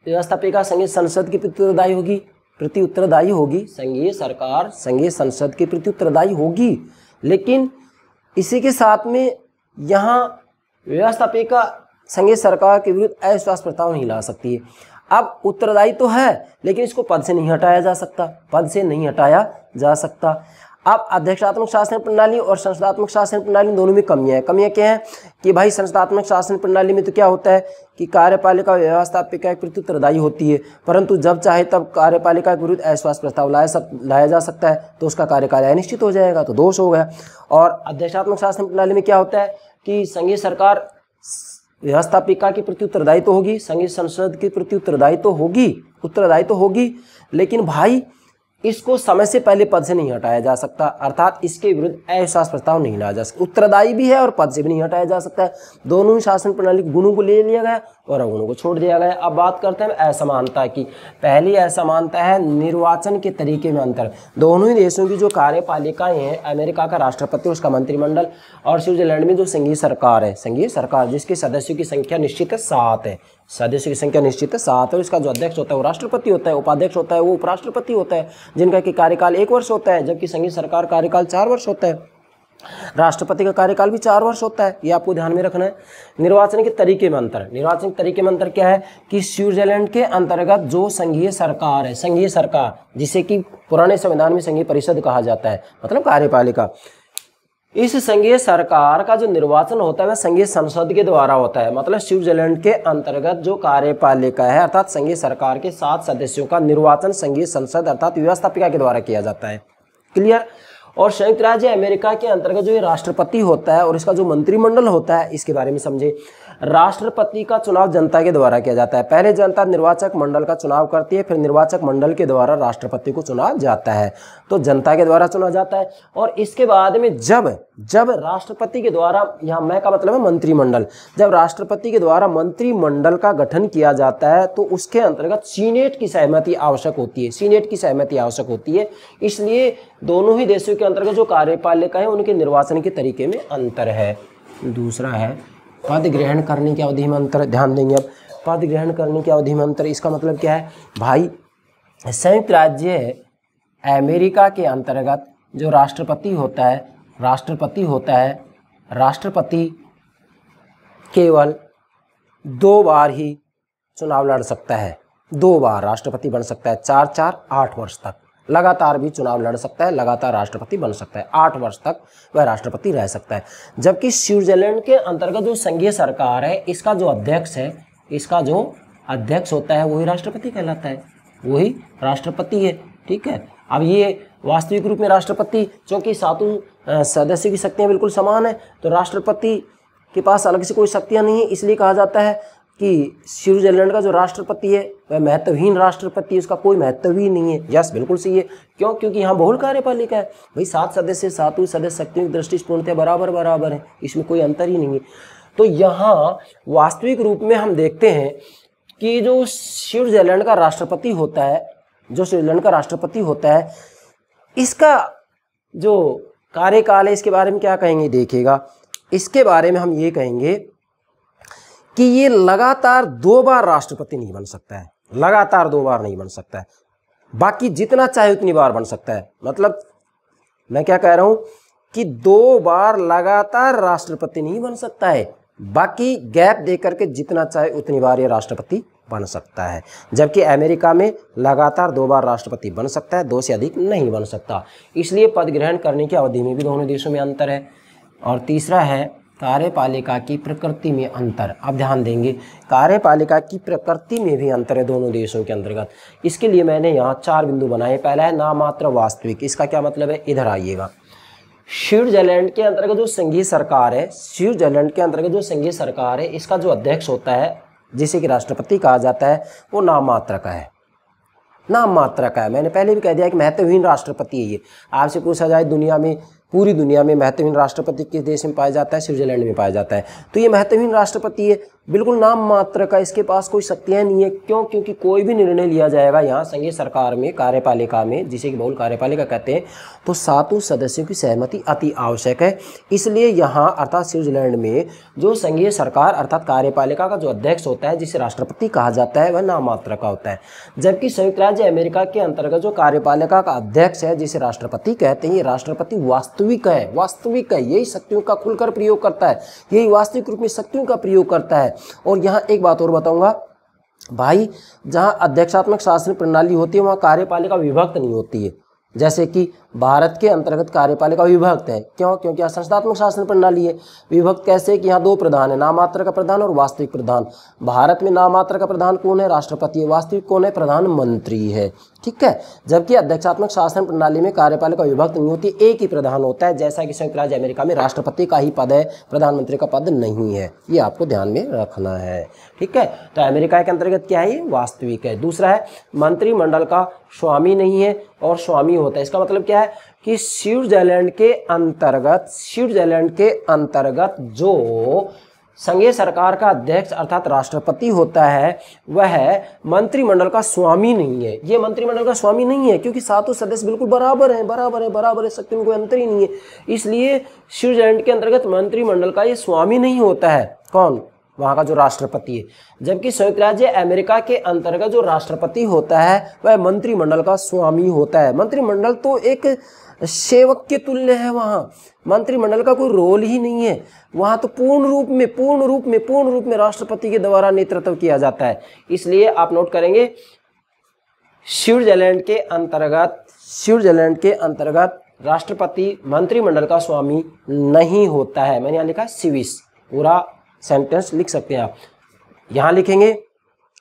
व्यवस्थापिका संघीय संसद की प्रति उत्तरदायी होगी, संघीय सरकार संघीय संसद के प्रति उत्तरदायी होगी, लेकिन इसी के साथ में यहाँ व्यवस्थापिका संघीय सरकार के विरुद्ध अविश्वास प्रस्ताव नहीं ला सकती है। अब उत्तरदायी तो है लेकिन इसको पद से नहीं हटाया जा सकता, पद से नहीं हटाया जा सकता। अब अध्यक्षात्मक शासन प्रणाली और संस्थात्मक शासन प्रणाली दोनों में कमियां हैं। कमियां क्या हैं कि भाई संस्थात्मक शासन प्रणाली में तो क्या होता है कि कार्यपालिका व्यवस्थापिका के प्रति उत्तरदायी होती है, परंतु जब चाहे तब कार्यपालिका के विरुद्ध अविश्वास प्रस्ताव लाया जा सकता है, तो उसका कार्यकाल अनिश्चित हो जाएगा, तो दोष हो गया। और अध्यक्षात्मक शासन प्रणाली में क्या होता है कि संघीय सरकार व्यवस्थापिका के प्रति उत्तरदायी तो होगी, संघीय संसद के प्रति उत्तरदायी तो होगी, लेकिन भाई इसको समय से पहले पद से नहीं हटाया जा सकता, अर्थात इसके विरुद्ध अविश्वास प्रस्ताव नहीं लाया जा सकता। उत्तरदायी भी है और पद से भी नहीं हटाया जा सकता है। दोनों ही शासन प्रणाली के गुणों को ले लिया गया और अवगुणों को छोड़ दिया गया। अब बात करते हैं असमानता की। पहली असमानता है निर्वाचन के तरीके में अंतर। दोनों ही देशों की जो कार्यपालिकाएं हैं, अमेरिका का राष्ट्रपति उसका मंत्रिमंडल, और स्विट्जरलैंड में जो संघीय सरकार है, संघीय सरकार जिसके सदस्यों की संख्या निश्चित है 7 है, सदस्यों की संख्या निश्चित है 7 है। इसका जो अध्यक्ष होता है वो राष्ट्रपति होता है, उपाध्यक्ष होता है वो उपराष्ट्रपति होता है, जिनका कि कार्यकाल 1 वर्ष होता है, जबकि संघीय सरकार कार्यकाल 4 वर्ष होता है। राष्ट्रपति का कार्यकाल भी 4 वर्ष होता है, ये आपको ध्यान में रखना है। निर्वाचन के तरीके में अंतर, निर्वाचन के तरीके में अंतर क्या है कि स्विट्जरलैंड के अंतर्गत जो संघीय सरकार है, संघीय सरकार जिसे कि पुराने संविधान में संघीय परिषद कहा जाता है, मतलब कार्यपालिका, इस संघीय सरकार का जो निर्वाचन होता है वह संघीय संसद के द्वारा होता है। मतलब स्विट्जरलैंड के अंतर्गत जो कार्यपालिका है अर्थात संघीय सरकार के 7 सदस्यों का निर्वाचन संघीय संसद अर्थात व्यवस्थापिका के द्वारा किया जाता है। क्लियर। और संयुक्त राज्य अमेरिका के अंतर्गत जो ये राष्ट्रपति होता है और इसका जो मंत्रिमंडल होता है, इसके बारे में समझे। राष्ट्रपति का चुनाव जनता के द्वारा किया जाता है। पहले जनता निर्वाचक मंडल का चुनाव करती है, फिर निर्वाचक मंडल के द्वारा राष्ट्रपति को चुना जाता है। तो जनता के द्वारा चुना जाता है। और इसके बाद में जब राष्ट्रपति के द्वारा, यहाँ मैं का मतलब है मंत्रिमंडल, जब राष्ट्रपति के द्वारा मंत्रिमंडल का गठन किया जाता है तो उसके अंतर्गत सीनेट की सहमति आवश्यक होती है, सीनेट की सहमति आवश्यक होती है। इसलिए दोनों ही देशों के अंतर्गत जो कार्यपालिका है उनके निर्वाचन के तरीके में अंतर है। दूसरा है पद ग्रहण करने की अवधि में अंतर। ध्यान देंगे अब पद ग्रहण करने की अवधि में अंतर। इसका मतलब क्या है भाई, संयुक्त राज्य अमेरिका के अंतर्गत जो राष्ट्रपति होता है, राष्ट्रपति केवल 2 बार ही चुनाव लड़ सकता है, 2 बार राष्ट्रपति बन सकता है, 4-4 8 वर्ष तक लगातार भी चुनाव लड़ सकता है, लगातार राष्ट्रपति बन सकता है, 8 वर्ष तक वह राष्ट्रपति रह सकता है। जबकि स्विट्जरलैंड के अंतर्गत जो संघीय सरकार है, इसका जो अध्यक्ष होता है वही राष्ट्रपति कहलाता है, वही राष्ट्रपति है। ठीक है। अब ये वास्तविक रूप में राष्ट्रपति, चूंकि 7 सदस्यों की शक्तियाँ बिल्कुल समान है, तो राष्ट्रपति के पास अलग से कोई शक्तियाँ नहीं है। इसलिए कहा जाता है कि स्विट्जरलैंड का जो राष्ट्रपति है वह महत्वहीन राष्ट्रपति है, उसका कोई महत्व ही नहीं है। यस, बिल्कुल सही है। क्यों? क्योंकि यहाँ बहुल कार्यपालिका है भाई, 7 सदस्य, 7 सदस्य शक्तियों की दृष्टि से पूर्णतः बराबर है, इसमें कोई अंतर ही नहीं है। तो यहाँ वास्तविक रूप में हम देखते हैं कि जो स्विट्जरलैंड का राष्ट्रपति होता है, इसका जो कार्यकाल है इसके बारे में क्या कहेंगे देखिएगा। इसके बारे में हम ये कहेंगे कि ये लगातार 2 बार राष्ट्रपति नहीं बन सकता है, लगातार 2 बार नहीं बन सकता है, बाकी जितना चाहे उतनी बार बन सकता है। मतलब मैं क्या कह रहा हूं कि 2 बार लगातार राष्ट्रपति नहीं बन सकता है, बाकी गैप दे करके जितना चाहे उतनी बार ये राष्ट्रपति बन सकता है। जबकि अमेरिका में लगातार 2 बार राष्ट्रपति बन सकता है, 2 से अधिक नहीं बन सकता। इसलिए पद ग्रहण करने की अवधि में भी दोनों देशों में अंतर है। और तीसरा है कार्यपालिका की प्रकृति में अंतर। अब ध्यान देंगे, कार्यपालिका की प्रकृति में भी अंतर है दोनों देशों के अंतर्गत। इसके लिए मैंने यहाँ 4 बिंदु बनाए। पहला है नामात्र वास्तविक। इसका क्या मतलब है, इधर आइएगा। स्विट्जरलैंड के अंतर्गत जो संघीय सरकार है, स्विट्जरलैंड के अंतर्गत जो संघीय सरकार है, इसका जो अध्यक्ष होता है, जिसे कि राष्ट्रपति कहा जाता है, वो नाम मात्र का है। नाम मात्र का है। मैंने पहले भी कह दिया कि महत्वहीन राष्ट्रपति है ये। आपसे पूछा जाए दुनिया में, पूरी दुनिया में महत्वहीन राष्ट्रपति किस देश में पाया जाता है, स्विट्जरलैंड में पाया जाता है। तो ये महत्वहीन राष्ट्रपति है, बिल्कुल नाम मात्र का, इसके पास कोई शक्तियाँ नहीं है। क्यों? क्योंकि कोई भी निर्णय लिया जाएगा यहाँ संघीय सरकार में, कार्यपालिका में, जिसे कि बहुल कार्यपालिका कहते हैं, तो 7 सदस्यों की सहमति अति आवश्यक है। इसलिए यहाँ अर्थात स्विट्जरलैंड में जो संघीय सरकार अर्थात कार्यपालिका का जो अध्यक्ष होता है, जिसे राष्ट्रपति कहा जाता है, वह नाम मात्र का होता है। जबकि संयुक्त राज्य अमेरिका के अंतर्गत जो कार्यपालिका का अध्यक्ष है, जिसे राष्ट्रपति कहते हैं, ये राष्ट्रपति वास्तविक है, वास्तविक है, यही शक्तियों का खुलकर प्रयोग करता है, यही वास्तविक रूप में शक्तियों का प्रयोग करता है। और यहाँ एक बात और बताऊंगा भाई, जहाँ अध्यक्षात्मक शासन प्रणाली होती है वहाँ कार्यपालिका विभक्त नहीं होती है। जैसे कि भारत के अंतर्गत कार्यपालिका विभक्त है। क्यों? क्योंकि यहाँ संस्थात्मक शासन प्रणाली है। विभक्त कैसे कि यहाँ 2 प्रधान है, नाममात्र का प्रधान और वास्तविक प्रधान। भारत में नाममात्र का प्रधान कौन है? राष्ट्रपति है। वास्तविक कौन है? प्रधानमंत्री है। ठीक है। जबकि अध्यक्षात्मक शासन प्रणाली में कार्यपालिका विभक्त नहीं होती, एक ही प्रधान होता है। जैसा कि संयुक्त राज्य अमेरिका में राष्ट्रपति का ही पद है, प्रधानमंत्री का पद नहीं है। ये आपको ध्यान में रखना है। ठीक है। तो अमेरिका के अंतर्गत क्या है? ये वास्तविक है। दूसरा है मंत्रिमंडल का स्वामी नहीं है और स्वामी होता है। इसका मतलब क्या है कि स्विट्जरलैंड के अंतर्गत जो संघीय सरकार का अध्यक्ष अर्थात राष्ट्रपति होता है, वह मंत्रिमंडल का स्वामी नहीं है। ये मंत्रिमंडल का स्वामी नहीं है क्योंकि 7 सदस्य बिल्कुल बराबर है, शक्ति में कोई अंतर ही नहीं है। इसलिए स्विट्जरलैंड के अंतर्गत मंत्रिमंडल का ये स्वामी नहीं होता है। कौन? वहाँ का जो राष्ट्रपति है। जबकि संयुक्त राज्य अमेरिका के अंतर्गत जो राष्ट्रपति होता है वह मंत्रिमंडल का स्वामी होता है। मंत्रिमंडल तो एक सेवक के तुल्य है। वहाँ मंत्रिमंडल का कोई रोल ही नहीं है। वहाँ तो पूर्ण रूप में राष्ट्रपति के द्वारा नेतृत्व किया जाता है। इसलिए आप नोट करेंगे स्विट्जरलैंड के अंतर्गत राष्ट्रपति मंत्रिमंडल का स्वामी नहीं होता है। मैंने यहाँ लिखा स्विस, पूरा सेंटेंस लिख सकते हैं आप। यहाँ लिखेंगे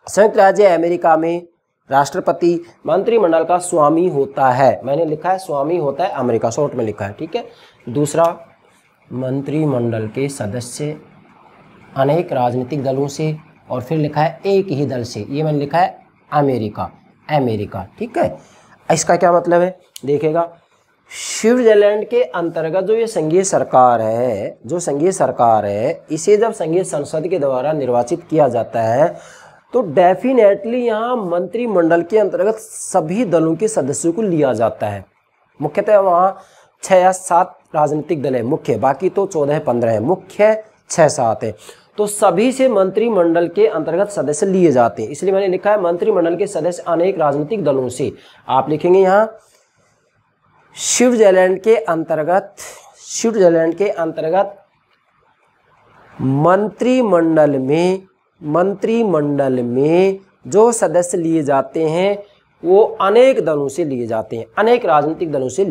संयुक्त राज्य अमेरिका में राष्ट्रपति मंत्रिमंडल का स्वामी होता है। मैंने लिखा है स्वामी होता है, अमेरिका शॉर्ट में लिखा है। ठीक है। दूसरा, मंत्रिमंडल के सदस्य अनेक राजनीतिक दलों से, और फिर लिखा है एक ही दल से। ये मैंने लिखा है अमेरिका। ठीक है। इसका क्या मतलब है देखिएगा, स्विट्जरलैंड के अंतर्गत जो ये संघीय सरकार है, इसे जब संघीय संसद के द्वारा निर्वाचित किया जाता है तो डेफिनेटली यहाँ मंत्रिमंडल के अंतर्गत सभी दलों के सदस्यों को लिया जाता है। मुख्यतः वहाँ 6 या 7 राजनीतिक दल है मुख्य, बाकी तो 14-15 है, मुख्य 6-7 है। तो सभी से मंत्रिमंडल के अंतर्गत सदस्य लिए जाते हैं। इसलिए मैंने लिखा है मंत्रिमंडल के सदस्य अनेक राजनीतिक दलों से। आप लिखेंगे यहाँ स्विट्जरलैंड के अंतर्गत मंत्रिमंडल में जो सदस्य लिए जाते हैं वो अनेक दलों से लिए जाते हैं, अनेक राजनीतिक दलों से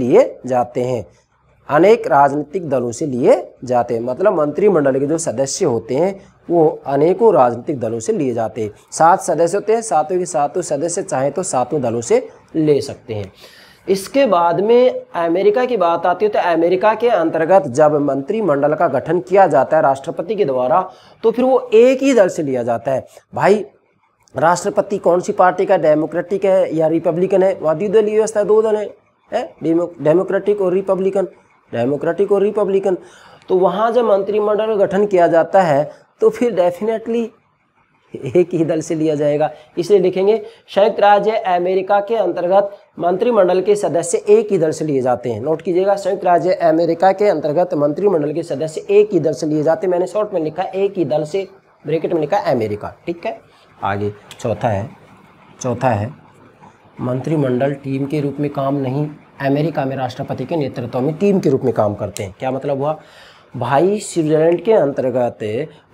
लिए जाते हैं। मतलब मंत्रिमंडल के जो सदस्य होते हैं वो अनेकों राजनीतिक दलों से लिए जाते हैं। 7 सदस्य होते हैं, 7 के 7 सदस्य चाहे तो 7 दलों से ले सकते हैं। इसके बाद में अमेरिका की बात आती है तो अमेरिका के अंतर्गत जब मंत्रिमंडल का गठन किया जाता है राष्ट्रपति के द्वारा, तो फिर वो एक ही दल से लिया जाता है। भाई राष्ट्रपति कौन सी पार्टी का, डेमोक्रेटिक है या रिपब्लिकन है? वहाँ द्विदलीय व्यवस्था है, 2 दल है, डेमोक्रेटिक और रिपब्लिकन। तो वहाँ जब मंत्रिमंडल का गठन किया जाता है तो फिर डेफिनेटली एक ही दल से लिया जाएगा। इसलिए लिखेंगे संयुक्त राज्य अमेरिका के अंतर्गत मंत्रिमंडल के सदस्य एक ही दल से लिए जाते हैं। नोट कीजिएगा, संयुक्त राज्य अमेरिका के अंतर्गत मंत्रिमंडल के सदस्य एक ही दल से लिए जाते हैं। मैंने शॉर्ट में लिखा एक ही दल से, ब्रैकेट में लिखा अमेरिका। ठीक है। आगे चौथा है चौथा है मंत्रिमंडल टीम के रूप में काम नहीं, अमेरिका में राष्ट्रपति के नेतृत्व में टीम के रूप में काम करते हैं। क्या मतलब हुआ भाई, स्विट्जरलैंड के अंतर्गत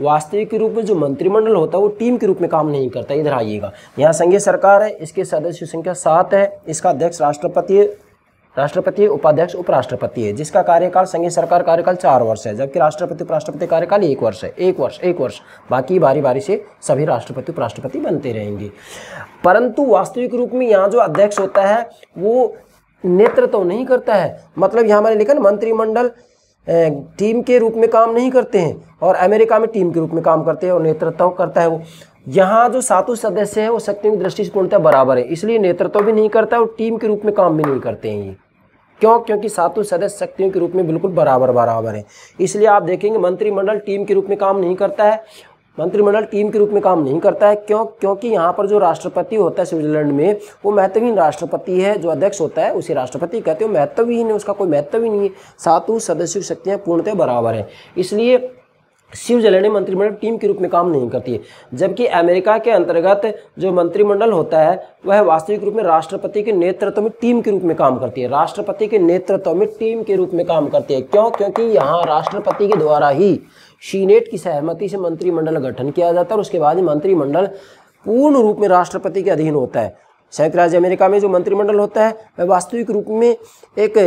वास्तविक रूप में जो मंत्रिमंडल होता है वो टीम के रूप में काम नहीं करता। इधर आइएगा, यहाँ संघीय सरकार है, इसके सदस्य संख्या 7 है, इसका अध्यक्ष राष्ट्रपति उपाध्यक्ष उपराष्ट्रपति है, जिसका कार्यकाल संघीय सरकार कार्यकाल 4 वर्ष है, जबकि राष्ट्रपति उपराष्ट्रपति कार्यकाल 1 वर्ष है। एक वर्ष बाकी बारी बारी से सभी राष्ट्रपति उपराष्ट्रपति बनते रहेंगे। परंतु वास्तविक रूप में यहाँ जो अध्यक्ष होता है वो नेतृत्व नहीं करता है। मतलब यहाँ मैंने लिखा ना, मंत्रिमंडल टीम के रूप में काम नहीं करते हैं, और अमेरिका में टीम के रूप में काम करते हैं और नेतृत्व करता है वो। यहाँ जो 7 सदस्य हैं वो शक्तियों की दृष्टि से पूर्णतः बराबर है, इसलिए नेतृत्व भी नहीं करता और टीम के रूप में काम भी नहीं करते हैं ये। क्यों? क्योंकि 7 सदस्य शक्तियों के रूप में बिल्कुल बराबर है। इसलिए आप देखेंगे मंत्रिमंडल टीम के रूप में काम नहीं करता है, मंत्रिमंडल टीम के रूप में काम नहीं करता है। क्यों? क्योंकि यहाँ पर जो राष्ट्रपति होता है स्विट्जरलैंड में, वो महत्वहीन राष्ट्रपति है। जो अध्यक्ष होता है उसे राष्ट्रपति कहते हैं, महत्वहीन है, उसका कोई महत्व ही नहीं है। 7 सदस्यों की शक्तियाँ पूर्णतः बराबर है, इसलिए स्विट्जरलैंड में मंत्रिमंडल टीम के रूप में काम नहीं करती है। जबकि अमेरिका के अंतर्गत जो मंत्रिमंडल होता है वह वास्तविक रूप में राष्ट्रपति के नेतृत्व में टीम के रूप में काम करती है, राष्ट्रपति के नेतृत्व में टीम के रूप में काम करती है। क्यों? क्योंकि यहाँ राष्ट्रपति के द्वारा ही सीनेट की सहमति से मंत्रिमंडल गठन किया जाता है और उसके बाद ही मंत्रिमंडल पूर्ण रूप में राष्ट्रपति के अधीन होता है। संयुक्त राज्य अमेरिका में जो मंत्रिमंडल होता है वह वास्तविक रूप में एक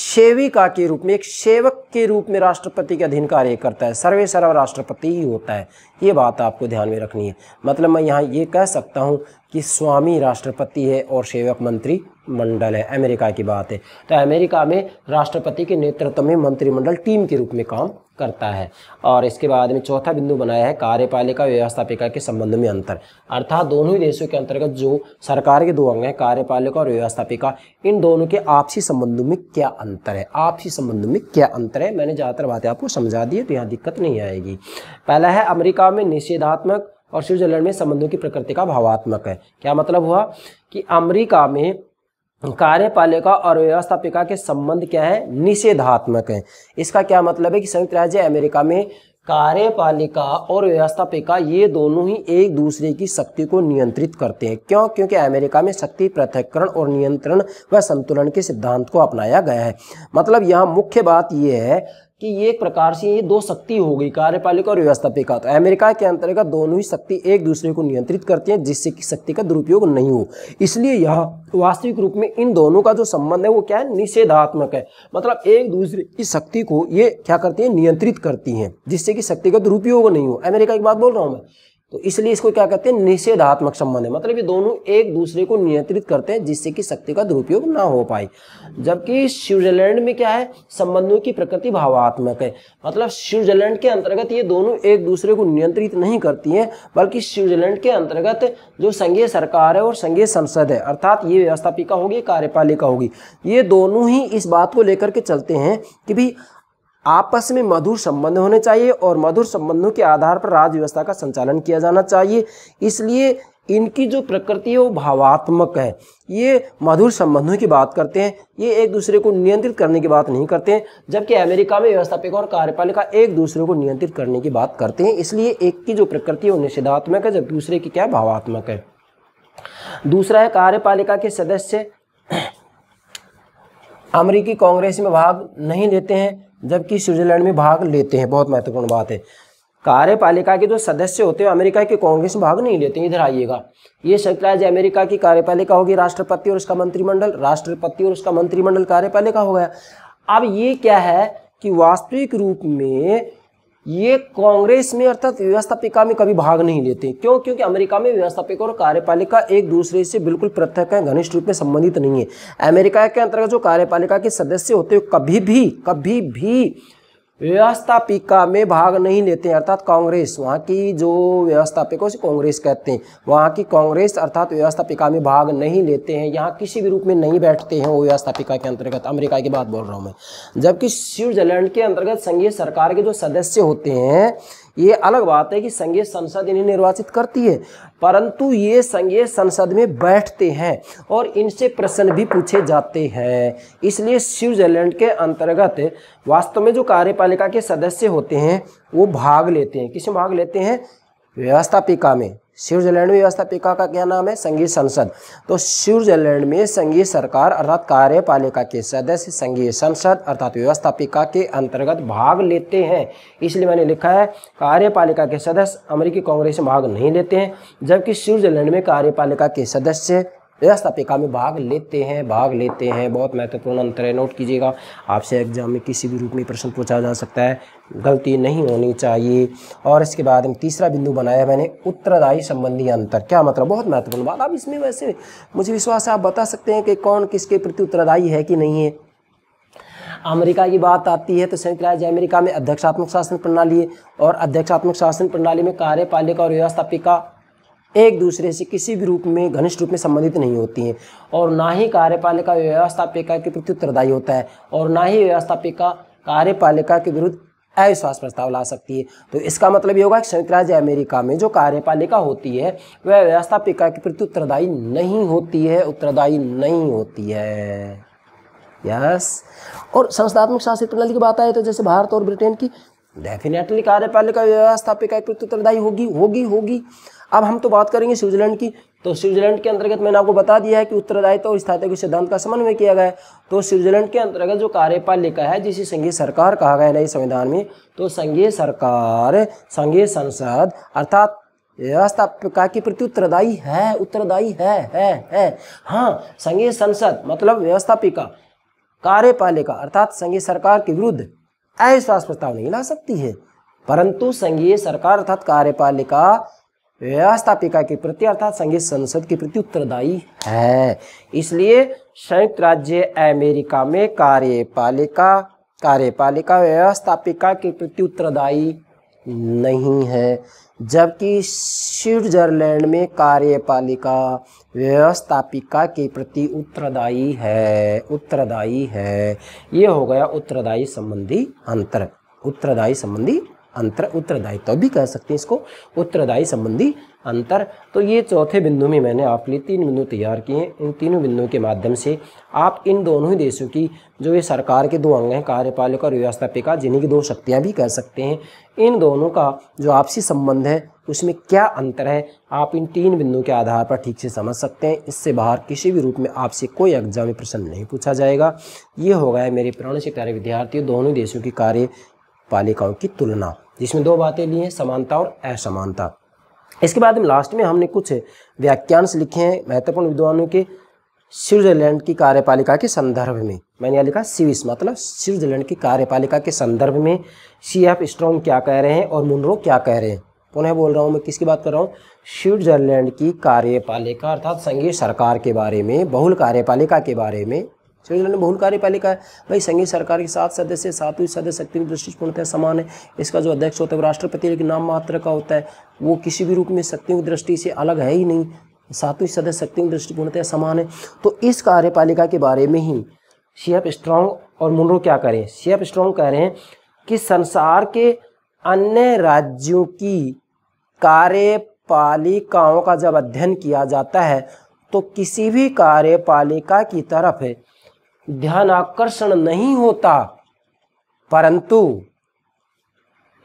सेविका के रूप में, एक सेवक के रूप में राष्ट्रपति के अधीन कार्य करता है। सर्वेसर्वा राष्ट्रपति ही होता है, ये बात आपको ध्यान में रखनी है। मतलब मैं यहाँ ये कह सकता हूँ कि स्वामी राष्ट्रपति है और सेवक मंत्रिमंडल है, अमेरिका की बात है। तो अमेरिका में राष्ट्रपति के नेतृत्व में मंत्रिमंडल टीम के रूप में काम करता है। और इसके बाद में चौथा बिंदु बनाया है कार्यपालिका व्यवस्थापिका के संबंध में अंतर, अर्थात दोनों ही देशों के अंतर्गत जो सरकार के 2 अंग हैं, कार्यपालिका और व्यवस्थापिका, इन दोनों के आपसी संबंधों में क्या अंतर है, आपसी संबंधों में क्या अंतर है। मैंने ज़्यादातर बातें आपको समझा दी है, तो यहाँ दिक्कत नहीं आएगी। पहला है अमेरिका में निषेधात्मक और स्विट्जरलैंड में संबंधों की प्रकृति का भावात्मक है। क्या मतलब हुआ कि अमेरिका में कार्यपालिका और व्यवस्थापिका के संबंध क्या है, निषेधात्मक है। इसका क्या मतलब है कि संयुक्त राज्य अमेरिका में कार्यपालिका और व्यवस्थापिका ये दोनों ही एक दूसरे की शक्ति को नियंत्रित करते हैं। क्यों? क्योंकि अमेरिका में शक्ति पृथक्करण और नियंत्रण व संतुलन के सिद्धांत को अपनाया गया है। मतलब यहाँ मुख्य बात ये है कि ये एक प्रकार से ये 2 शक्ति हो गई, कार्यपालिका और व्यवस्थापिका। तो अमेरिका के अंतर्गत दोनों ही शक्ति एक दूसरे को नियंत्रित करती हैं, जिससे कि शक्ति का दुरुपयोग नहीं हो। इसलिए यहाँ वास्तविक रूप में इन दोनों का जो संबंध है वो क्या है, निषेधात्मक है। मतलब एक दूसरे की शक्ति को ये क्या करती हैं, नियंत्रित करती हैं, जिससे कि शक्ति का दुरुपयोग नहीं हो। अमेरिका की बात बोल रहा हूँ मैं, तो इसलिए इसको क्या कहते हैं, निषेधात्मक संबंध है। मतलब ये दोनों एक दूसरे को नियंत्रित करते हैं, जिससे कि शक्ति का दुरुपयोग ना हो पाए। जबकि स्विट्जरलैंड में क्या है, संबंधों की प्रकृति भावात्मक है। मतलब स्विट्जरलैंड के अंतर्गत ये दोनों एक दूसरे को नियंत्रित नहीं करती हैं, बल्कि स्विट्जरलैंड के अंतर्गत जो संघीय सरकार है और संघीय संसद है, अर्थात ये व्यवस्थापिका होगी, कार्यपालिका होगी, ये दोनों ही इस बात को लेकर के चलते हैं कि भाई आपस में मधुर संबंध होने चाहिए और मधुर संबंधों के आधार पर राज्य व्यवस्था का संचालन किया जाना चाहिए। इसलिए इनकी जो प्रकृति है वो भावात्मक है। ये मधुर संबंधों की बात करते हैं, ये एक दूसरे को नियंत्रित करने की बात नहीं करते हैं। जबकि अमेरिका में व्यवस्थापिका और कार्यपालिका एक दूसरे को नियंत्रित करने की बात करते हैं। इसलिए एक की जो प्रकृति है वो निषेधात्मक है, जब दूसरे की क्या है, भावात्मक है। दूसरा है कार्यपालिका के सदस्य अमेरिकी कांग्रेस में भाग नहीं लेते हैं, जबकि स्विट्जरलैंड में भाग लेते हैं। बहुत महत्वपूर्ण बात है, कार्यपालिका के जो सदस्य होते हैं अमेरिका के कांग्रेस में भाग नहीं लेते हैं। इधर आइएगा, ये संयुक्त राज्य अमेरिका की कार्यपालिका होगी, राष्ट्रपति और उसका मंत्रिमंडल, राष्ट्रपति और उसका मंत्रिमंडल कार्यपालिका हो गया। अब ये क्या है कि वास्तविक रूप में ये कांग्रेस में अर्थात व्यवस्थापिका में कभी भाग नहीं लेते। क्यों? क्योंकि अमेरिका में व्यवस्थापिका और कार्यपालिका एक दूसरे से बिल्कुल पृथक है, घनिष्ठ रूप में संबंधित नहीं है। अमेरिका के अंतर्गत जो कार्यपालिका के सदस्य होते हैं कभी भी व्यवस्थापिका में भाग नहीं लेते हैं, अर्थात कांग्रेस, वहाँ की जो व्यवस्थापिका से कांग्रेस कहते हैं, वहाँ की कांग्रेस अर्थात व्यवस्थापिका में भाग नहीं लेते हैं, यहाँ किसी भी रूप में नहीं बैठते हैं वो व्यवस्थापिका के अंतर्गत। अमेरिका की बात बोल रहा हूँ मैं। जबकि स्विट्जरलैंड के अंतर्गत संघीय सरकार के जो सदस्य होते हैं, ये अलग बात है कि संघीय संसद इन्हें निर्वाचित करती है, परंतु ये संघीय संसद में बैठते हैं और इनसे प्रश्न भी पूछे जाते हैं। इसलिए स्विट्जरलैंड के अंतर्गत वास्तव में जो कार्यपालिका के सदस्य होते हैं वो भाग लेते हैं। किसमें भाग लेते हैं? व्यवस्थापिका में। स्विट्जरलैंड में व्यवस्थापिका का क्या नाम है? संघीय संसद। तो स्विट्जरलैंड में संघीय सरकार अर्थात कार्यपालिका के सदस्य संघीय संसद अर्थात व्यवस्थापिका के अंतर्गत भाग लेते हैं। इसलिए मैंने लिखा है कार्यपालिका के सदस्य अमेरिकी कांग्रेस में भाग नहीं लेते हैं, जबकि स्विट्जरलैंड में कार्यपालिका के सदस्य व्यवस्थापिका में भाग लेते हैं। बहुत महत्वपूर्ण अंतर है, नोट कीजिएगा। आपसे एग्जाम में किसी भी रूप में प्रश्न पूछा जा सकता है, गलती नहीं होनी चाहिए। और इसके बाद हम तीसरा बिंदु बनाया मैंने उत्तरदायी संबंधी अंतर। क्या मतलब? बहुत महत्वपूर्ण बात। अब इसमें वैसे मुझे विश्वास है आप बता सकते हैं कि कौन किसके प्रति उत्तरदायी है कि नहीं है। अमेरिका की बात आती है तो संयुक्त राज्य अमेरिका में अध्यक्षात्मक शासन प्रणाली है, और अध्यक्षात्मक शासन प्रणाली में कार्यपालिका और व्यवस्थापिका एक दूसरे से किसी भी रूप में घनिष्ठ रूप में संबंधित नहीं होती हैं, और ना ही कार्यपालिका व्यवस्थापिका के प्रति उत्तरदायी होता है, और ना ही व्यवस्थापिका कार्यपालिका के विरुद्ध अविश्वास प्रस्ताव ला सकती है। तो इसका मतलब ये होगा कि संयुक्त राज्य अमेरिका में जो कार्यपालिका होती है वह व्यवस्थापिका के प्रति उत्तरदायी नहीं होती है। यस। और संस्थात्मक शासन प्रणाली की बात आए तो जैसे भारत और ब्रिटेन की, डेफिनेटली कार्यपालिका व्यवस्थापिका के प्रति उत्तरदायी होगी। अब हम तो बात करेंगे स्विट्जरलैंड की। तो स्विट्जरलैंड के अंतर्गत मैंने आपको बता दिया है कि उत्तरदायित्व और स्थायित्व के सिद्धांत का समन्वय किया गया है। तो स्विट्जरलैंड के अंतर्गत जो कार्यपालिका है जिसे संघीय सरकार कहा गया है नए संविधान में, तो संघीय सरकार संघीय संसद अर्थात व्यवस्थापिका के प्रति उत्तरदायी है। हाँ, संघीय संसद मतलब व्यवस्थापिका, कार्यपालिका अर्थात संघीय सरकार के विरुद्ध अविश्वास प्रस्ताव नहीं ला सकती है, परंतु संघीय सरकार अर्थात कार्यपालिका व्यवस्थापिका के प्रति अर्थात संघीय संसद के प्रति उत्तरदायी है। इसलिए संयुक्त राज्य अमेरिका में कार्यपालिका व्यवस्थापिका के प्रति उत्तरदायी नहीं है, जबकि स्विट्जरलैंड में कार्यपालिका व्यवस्थापिका के प्रति उत्तरदायी है। ये हो गया उत्तरदायी संबंधी अंतर। उत्तरदायित्व भी कह सकते हैं इसको, उत्तरदायी संबंधी अंतर। तो ये चौथे बिंदु में मैंने आपके लिए 3 बिंदु तैयार किए हैं। इन तीनों बिंदुओं के माध्यम से आप इन दोनों ही देशों की जो ये सरकार के 2 अंग हैं कार्यपालिका और व्यवस्थापिका, जिन्हीं की 2 शक्तियाँ भी कह सकते हैं, इन दोनों का जो आपसी संबंध है उसमें क्या अंतर है, आप इन 3 बिंदुओं के आधार पर ठीक से समझ सकते हैं। इससे बाहर किसी भी रूप में आपसे कोई एग्जाम में प्रश्न नहीं पूछा जाएगा। ये हो गया मेरे प्राण से प्यारे विद्यार्थियों दोनों देशों की कार्यपालिकाओं की तुलना, जिसमें 2 बातें ली हैं, समानता और असमानता। इसके बाद में लास्ट में हमने कुछ वाक्यांश लिखे हैं महत्वपूर्ण विद्वानों के स्विट्जरलैंड की कार्यपालिका के संदर्भ में। मैंने यहाँ लिखा स्विस मतलब स्विट्जरलैंड की कार्यपालिका के संदर्भ में CF स्ट्रॉन्ग क्या कह रहे हैं और मुनरो क्या कह रहे हैं। पुनः बोल रहा हूँ, मैं किसकी बात कर रहा हूँ? स्विट्जरलैंड की कार्यपालिका अर्थात संघीय सरकार के बारे में, बहुल कार्यपालिका के बारे में। स्विट्जरलैंड में बहुल कार्यपालिका है भाई, संघीय सरकार के 7 सदस्य, 7वीं सदस्य शक्ति की दृष्टि से पूर्णतः समान है। इसका जो अध्यक्ष होता है वो राष्ट्रपति लेकिन नाम मात्र का होता है, वो किसी भी रूप में शक्तियों की दृष्टि से अलग है ही नहीं। 7वीं सदस्य शक्ति की दृष्टि पूर्णतः समान है। तो इस कार्यपालिका के बारे में ही CF स्ट्रॉन्ग और मुनरो क्या करें? CF स्ट्रॉन्ग कह रहे हैं कि संसार के अन्य राज्यों की कार्यपालिकाओं का जब अध्ययन किया जाता है तो किसी भी कार्यपालिका की तरफ ध्यान आकर्षण नहीं होता, परंतु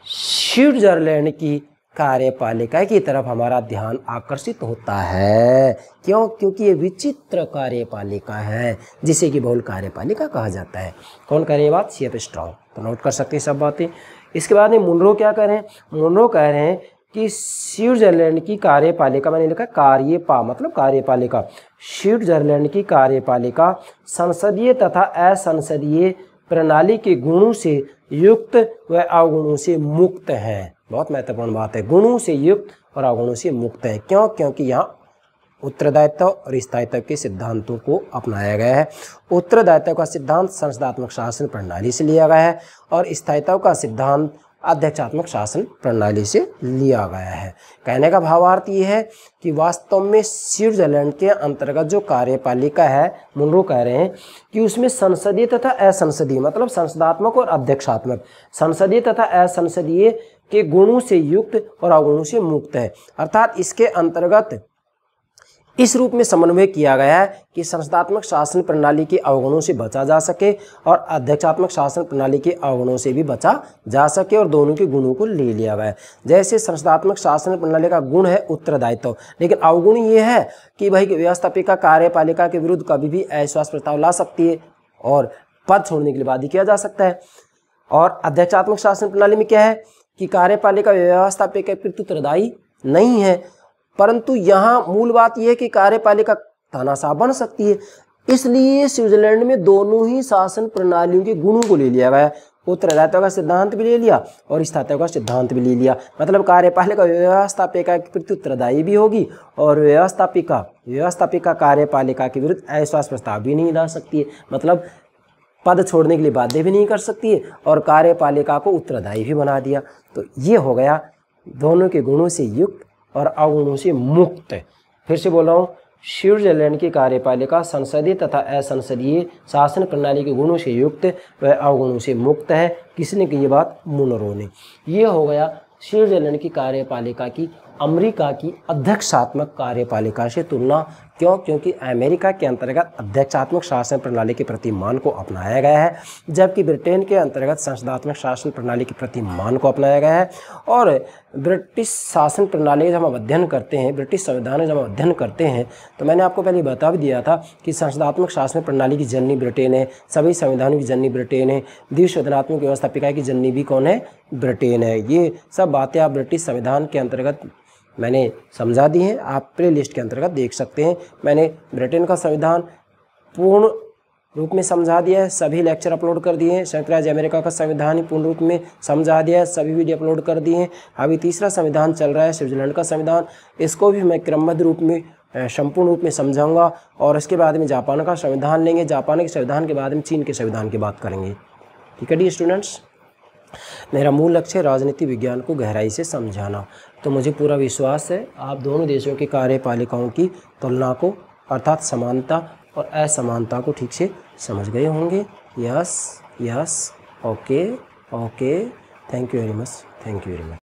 स्विट्जरलैंड की कार्यपालिका की तरफ हमारा ध्यान आकर्षित होता है। क्यों? क्योंकि ये विचित्र कार्यपालिका है जिसे कि बहुल कार्यपालिका कहा जाता है। कौन कह रहे हैं बात? CF strong. तो नोट कर सकते हैं सब बातें। इसके बाद में मुनरो क्या कह रहे हैं? मुनरो कह रहे हैं कि स्विट्जरलैंड की कार्यपालिका, मैंने लिखा मतलब कार्यपालिका, स्विट्जरलैंड की कार्यपालिका संसदीय तथा असंसदीय प्रणाली के गुणों से युक्त व अवगुणों से मुक्त है। बहुत महत्वपूर्ण बात है, गुणों से युक्त और अवगुणों से मुक्त है। क्यों? क्योंकि यहाँ उत्तरदायित्व और स्थायित्व के सिद्धांतों को अपनाया गया है। उत्तरदायित्व का सिद्धांत संसदात्मक शासन प्रणाली से लिया गया है और स्थायित्व का सिद्धांत अध्यक्षात्मक शासन प्रणाली से लिया गया है। कहने का भावार्थ ये है कि वास्तव में स्विट्जरलैंड के अंतर्गत जो कार्यपालिका है, मुनरो कह रहे हैं कि उसमें संसदीय तथा असंसदीय मतलब संसदात्मक और अध्यक्षात्मक, संसदीय तथा असंसदीय के गुणों से युक्त और अवगुणों से मुक्त है। अर्थात इसके अंतर्गत इस रूप में समन्वय किया गया है कि संस्थात्मक शासन प्रणाली के अवगुणों से बचा जा सके और अध्यक्षात्मक शासन प्रणाली के अवगुणों से भी बचा जा सके, और दोनों के गुणों को ले लिया गया है। जैसे संस्थात्मक शासन प्रणाली का गुण है उत्तरदायित्व, लेकिन अवगुण ये है कि भाई व्यवस्थापिका कार्यपालिका के विरुद्ध कभी भी अविश्वास प्रस्ताव ला सकती है और पद छोड़ने के लिए बाध्य किया जा सकता है। और अध्यक्षात्मक शासन प्रणाली में क्या है कि कार्यपालिका व्यवस्थापिका के प्रति उत्तरदायी नहीं है, परंतु यहाँ मूल बात यह है कि कार्यपालिका तानाशाह बन सकती है। इसलिए स्विट्जरलैंड में दोनों ही शासन प्रणालियों के गुणों को ले लिया गया, उत्तरदायित्व का सिद्धांत भी ले लिया और स्थायित्व का सिद्धांत भी ले लिया। मतलब कार्यपालिका व्यवस्थापिका के प्रति उत्तरदायी भी होगी और व्यवस्थापिका कार्यपालिका के विरुद्ध अविश्वास प्रस्ताव भी नहीं ला सकती है, मतलब पद छोड़ने के लिए बाध्य भी नहीं कर सकती है और कार्यपालिका को उत्तरदायी भी बना दिया। तो ये हो गया दोनों के गुणों से युक्त और अवगुणों से मुक्त। फिर से बोल रहा हूँ, स्विट्जरलैंड की कार्यपालिका संसदीय तथा असंसदीय शासन प्रणाली के गुणों से युक्त व अवगुणों से मुक्त है। किसने की ये बात? मुनरो ने। ये हो गया स्विट्जरलैंड की कार्यपालिका की अमेरिका की अध्यक्षात्मक कार्यपालिका से तुलना। क्यों? क्योंकि अमेरिका के अंतर्गत अध्यक्षात्मक शासन प्रणाली के प्रतिमान को अपनाया गया है, जबकि ब्रिटेन के अंतर्गत संसदात्मक शासन प्रणाली के प्रतिमान को अपनाया गया है। और ब्रिटिश शासन प्रणाली का जब हम अध्ययन करते हैं, ब्रिटिश संविधान का जब हम अध्ययन करते हैं, तो मैंने आपको पहले बता भी दिया था कि संसदात्मक शासन प्रणाली की जननी ब्रिटेन है, सभी संविधानों की जननी ब्रिटेन है, द्विसदनात्मक व्यवस्थापिका की जननी भी कौन है? ब्रिटेन है। ये सब बातें आप ब्रिटिश संविधान के अंतर्गत मैंने समझा दी हैं, आप प्ले लिस्ट के अंतर्गत देख सकते हैं। मैंने ब्रिटेन का संविधान पूर्ण रूप में समझा दिया है, सभी लेक्चर अपलोड कर दिए हैं। संयुक्त राज्य अमेरिका का संविधान ही पूर्ण रूप में समझा दिया है, सभी वीडियो अपलोड कर दिए हैं। अभी तीसरा संविधान चल रहा है, स्विट्जरलैंड का संविधान, इसको भी मैं क्रमबद्ध रूप में संपूर्ण रूप में समझाऊंगा। और इसके बाद में जापान का संविधान लेंगे, जापान के संविधान के बाद में चीन के संविधान की बात करेंगे। ठीक है डी स्टूडेंट्स, मेरा मूल लक्ष्य है राजनीति विज्ञान को गहराई से समझाना। तो मुझे पूरा विश्वास है आप दोनों देशों की कार्यपालिकाओं की तुलना को, अर्थात समानता और असमानता को ठीक से समझ गए होंगे। Yes, okay, thank you very much.